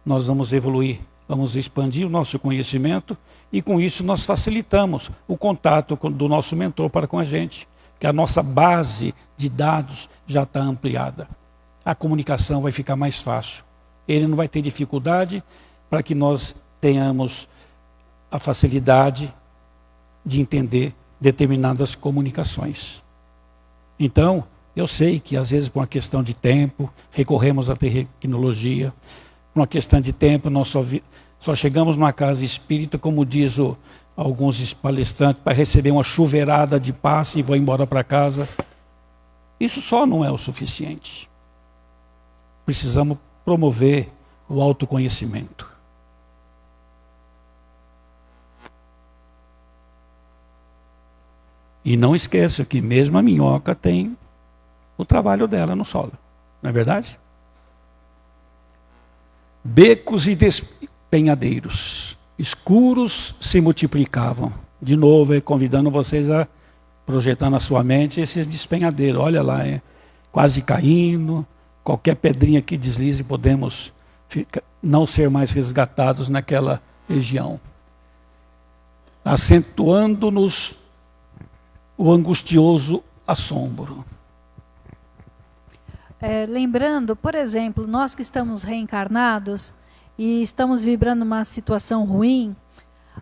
nós vamos evoluir, vamos expandir o nosso conhecimento e com isso nós facilitamos o contato do nosso mentor para com a gente, que a nossa base de dados já está ampliada. A comunicação vai ficar mais fácil. Ele não vai ter dificuldade para que nós tenhamos a facilidade de entender determinadas comunicações. Então, eu sei que às vezes por uma questão de tempo, recorremos à tecnologia, por uma questão de tempo, nós só chegamos numa casa espírita, como diz alguns palestrantes, para receber uma chuveirada de passe e vou embora para casa. Isso só não é o suficiente. Precisamos promover o autoconhecimento. E não esqueça que mesmo a minhoca tem o trabalho dela no solo. Não é verdade? Becos e despenhadeiros escuros se multiplicavam. De novo, convidando vocês a projetar na sua mente esses despenhadeiros. Olha lá, quase caindo. Qualquer pedrinha que deslize, podemos não ser mais resgatados naquela região. Acentuando-nos o angustioso assombro. Lembrando, por exemplo, nós que estamos reencarnados e estamos vibrando uma situação ruim,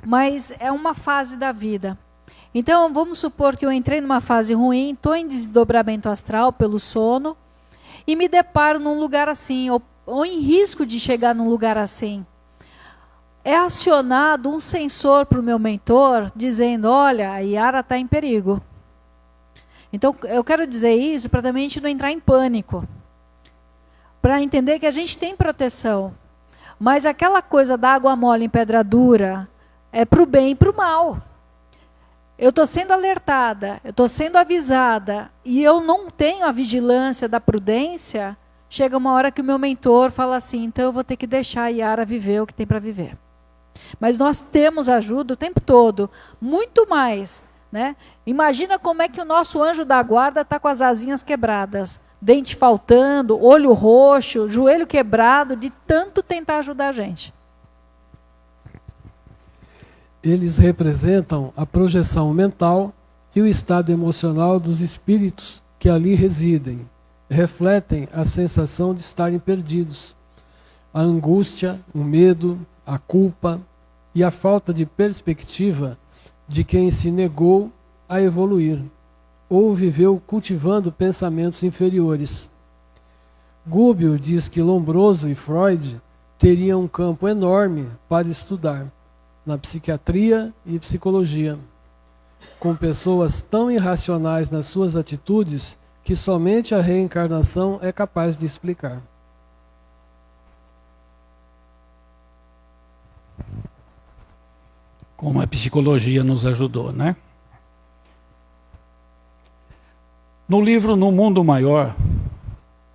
mas é uma fase da vida. Então, vamos supor que eu entrei numa fase ruim, estou em desdobramento astral pelo sono, e me deparo num lugar assim, ou em risco de chegar num lugar assim. É acionado um sensor para o meu mentor, dizendo, olha, a Yara está em perigo. Então, eu quero dizer isso para também a gente não entrar em pânico. Para entender que a gente tem proteção. Mas aquela coisa da água mole em pedra dura é para o bem e para o mal. Eu estou sendo alertada, eu estou sendo avisada, e eu não tenho a vigilância da prudência, chega uma hora que o meu mentor fala assim, então eu vou ter que deixar a Yara viver o que tem para viver. Mas nós temos ajuda o tempo todo, muito mais. Né? Imagina como é que o nosso anjo da guarda está com as asinhas quebradas. dente faltando, olho roxo, joelho quebrado, de tanto tentar ajudar a gente. Eles representam a projeção mental e o estado emocional dos espíritos que ali residem. Refletem a sensação de estarem perdidos, a angústia, o medo, a culpa e a falta de perspectiva de quem se negou a evoluir ou viveu cultivando pensamentos inferiores. Gubbio diz que Lombroso e Freud teriam um campo enorme para estudar na psiquiatria e psicologia, com pessoas tão irracionais nas suas atitudes que somente a reencarnação é capaz de explicar. Como a psicologia nos ajudou, né? No livro No Mundo Maior,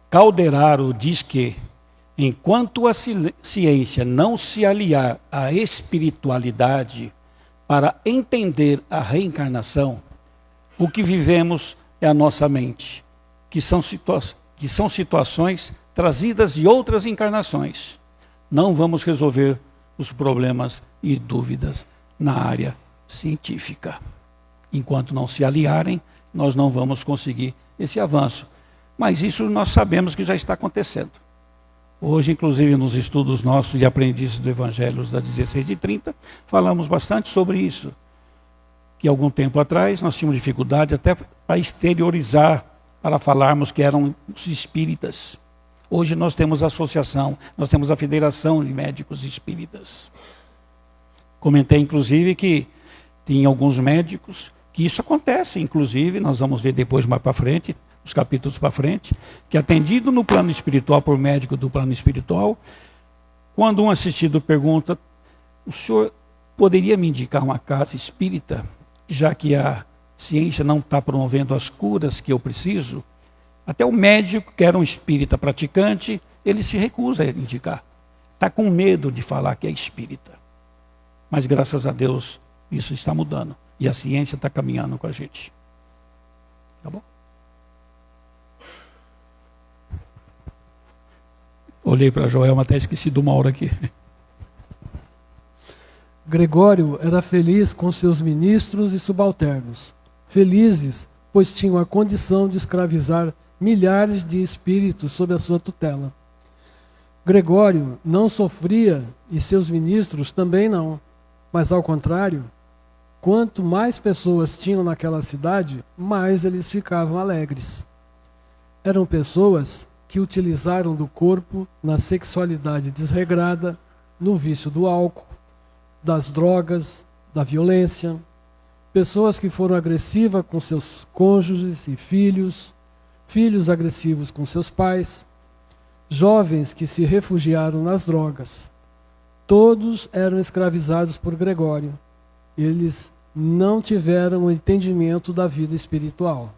Calderaro diz que, enquanto a ciência não se aliar à espiritualidade para entender a reencarnação, o que vivemos é a nossa mente, que são situações trazidas de outras encarnações. Não vamos resolver os problemas e dúvidas na área científica. Enquanto não se aliarem, nós não vamos conseguir esse avanço. Mas isso nós sabemos que já está acontecendo. Hoje, inclusive, nos estudos nossos de aprendizes do Evangelho da 16:30, falamos bastante sobre isso. Que algum tempo atrás nós tínhamos dificuldade até para exteriorizar, para falarmos que eram os espíritas. Hoje nós temos a associação, nós temos a Federação de Médicos Espíritas. Comentei, inclusive, que tem alguns médicos que isso acontece, inclusive, nós vamos ver depois mais para frente, os capítulos para frente, que atendido no plano espiritual por médico do plano espiritual, quando um assistido pergunta, o senhor poderia me indicar uma casa espírita, já que a ciência não está promovendo as curas que eu preciso? Até o médico, que era um espírita praticante, ele se recusa a indicar. Está com medo de falar que é espírita. Mas graças a Deus, isso está mudando. E a ciência está caminhando com a gente. Tá bom? Olhei para a Joelma, até esqueci de uma hora aqui. Gregório era feliz com seus ministros e subalternos. Felizes, pois tinham a condição de escravizar milhares de espíritos sob a sua tutela. Gregório não sofria e seus ministros também não. Mas, ao contrário, quanto mais pessoas tinham naquela cidade, mais eles ficavam alegres. Eram pessoas que utilizaram do corpo na sexualidade desregrada, no vício do álcool, das drogas, da violência. Pessoas que foram agressivas com seus cônjuges e filhos, filhos agressivos com seus pais, jovens que se refugiaram nas drogas. Todos eram escravizados por Gregório. Eles não tiveram o entendimento da vida espiritual.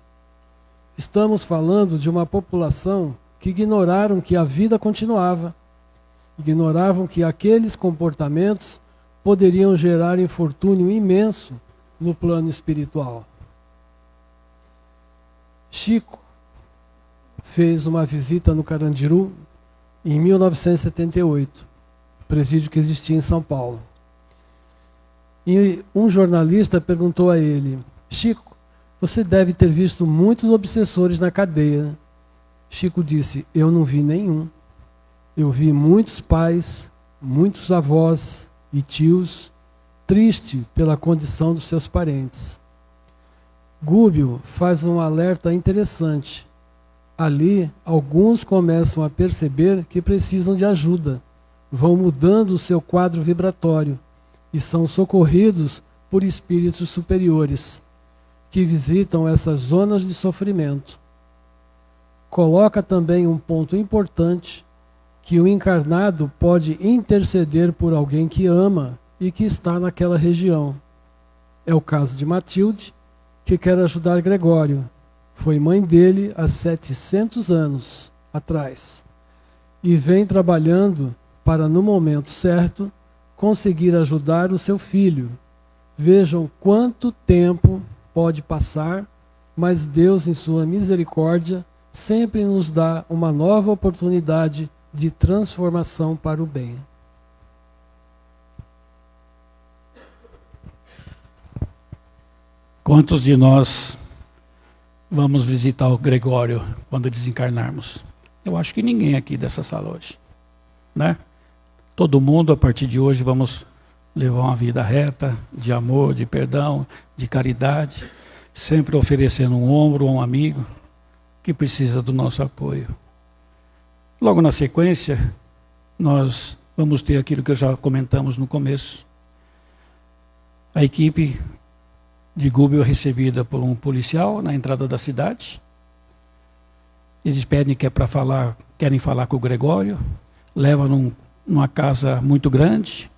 Estamos falando de uma população que ignoraram que a vida continuava, ignoravam que aqueles comportamentos poderiam gerar infortúnio imenso no plano espiritual. Chico fez uma visita no Carandiru em 1978, presídio que existia em São Paulo. E um jornalista perguntou a ele: Chico, você deve ter visto muitos obsessores na cadeia. Chico disse: eu não vi nenhum. Eu vi muitos pais, muitos avós e tios tristes pela condição dos seus parentes. Gubbio faz um alerta interessante. Ali, alguns começam a perceber que precisam de ajuda, vão mudando o seu quadro vibratório e são socorridos por espíritos superiores, que visitam essas zonas de sofrimento. Coloca também um ponto importante, que o encarnado pode interceder por alguém que ama e que está naquela região. É o caso de Matilde, que quer ajudar Gregório. Foi mãe dele há 700 anos atrás. E vem trabalhando para, no momento certo, conseguir ajudar o seu filho. Vejam quanto tempo pode passar, mas Deus, em sua misericórdia, sempre nos dá uma nova oportunidade de transformação para o bem. Quantos de nós vamos visitar o Gregório quando desencarnarmos? Eu acho que ninguém aqui dessa sala hoje, né? Todo mundo, a partir de hoje, vamos levar uma vida reta, de amor, de perdão, de caridade, sempre oferecendo um ombro a um amigo que precisa do nosso apoio. Logo na sequência, nós vamos ter aquilo que já comentamos no começo. A equipe de Gúbio é recebida por um policial na entrada da cidade. Eles pedem que é para falar, querem falar com o Gregório, levam numa casa muito grande,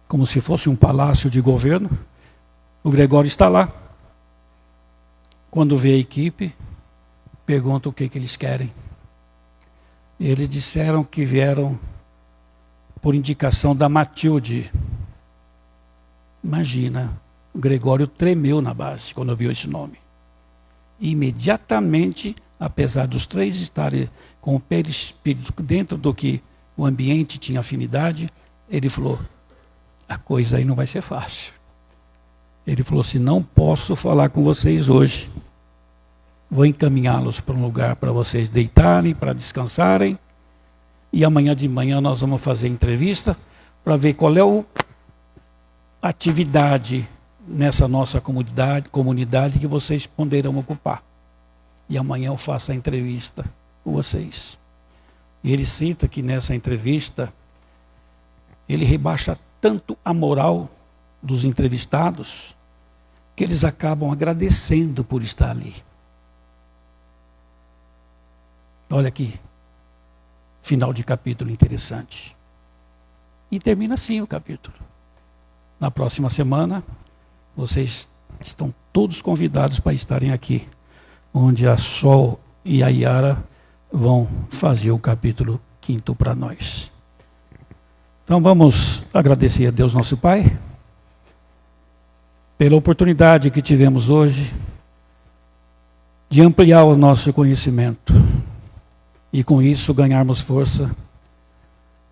como se fosse um palácio de governo. O Gregório está lá. Quando vê a equipe, pergunta o que eles querem. Eles disseram que vieram por indicação da Matilde. Imagina, o Gregório tremeu na base quando viu esse nome. E imediatamente, apesar dos três estarem com o perispírito dentro do que o ambiente tinha afinidade, ele falou, a coisa aí não vai ser fácil. Ele falou assim, não posso falar com vocês hoje. Vou encaminhá-los para um lugar para vocês deitarem, para descansarem. E amanhã de manhã nós vamos fazer entrevista para ver qual é a atividade nessa nossa comunidade que vocês poderão ocupar. E amanhã eu faço a entrevista com vocês. E ele cita que nessa entrevista ele rebaixa tanto a moral dos entrevistados que eles acabam agradecendo por estar ali. Olha aqui, final de capítulo interessante. E termina assim o capítulo. Na próxima semana, vocês estão todos convidados para estarem aqui, onde a Sol e a Yara vão fazer o capítulo 5º para nós. Então vamos agradecer a Deus nosso Pai, pela oportunidade que tivemos hoje de ampliar o nosso conhecimento e com isso ganharmos força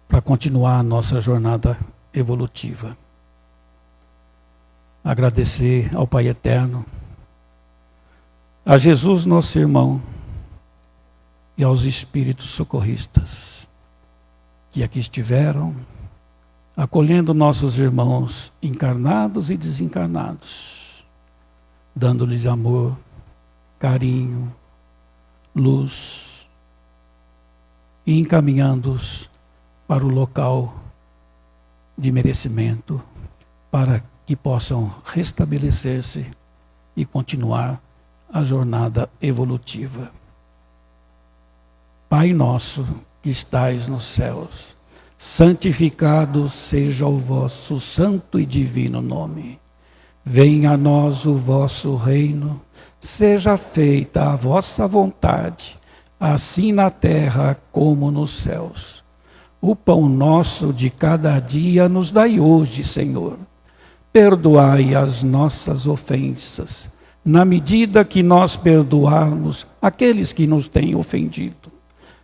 para continuar a nossa jornada evolutiva. Agradecer ao Pai Eterno, a Jesus nosso irmão e aos espíritos socorristas que aqui estiveram, acolhendo nossos irmãos encarnados e desencarnados, dando-lhes amor, carinho, luz e encaminhando-os para o local de merecimento, para que possam restabelecer-se e continuar a jornada evolutiva. Pai nosso que estais nos céus, santificado seja o vosso santo e divino nome. Venha a nós o vosso reino, seja feita a vossa vontade, assim na terra como nos céus. O pão nosso de cada dia nos dai hoje, Senhor. Perdoai as nossas ofensas, na medida que nós perdoarmos aqueles que nos têm ofendido.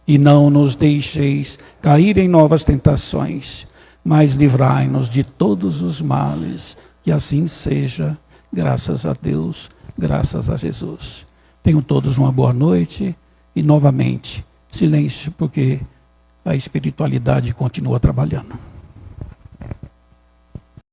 E não nos deixeis cair em novas tentações, mas livrai-nos de todos os males, que assim seja, graças a Deus, graças a Jesus. Tenham todos uma boa noite e novamente, silêncio, porque a espiritualidade continua trabalhando.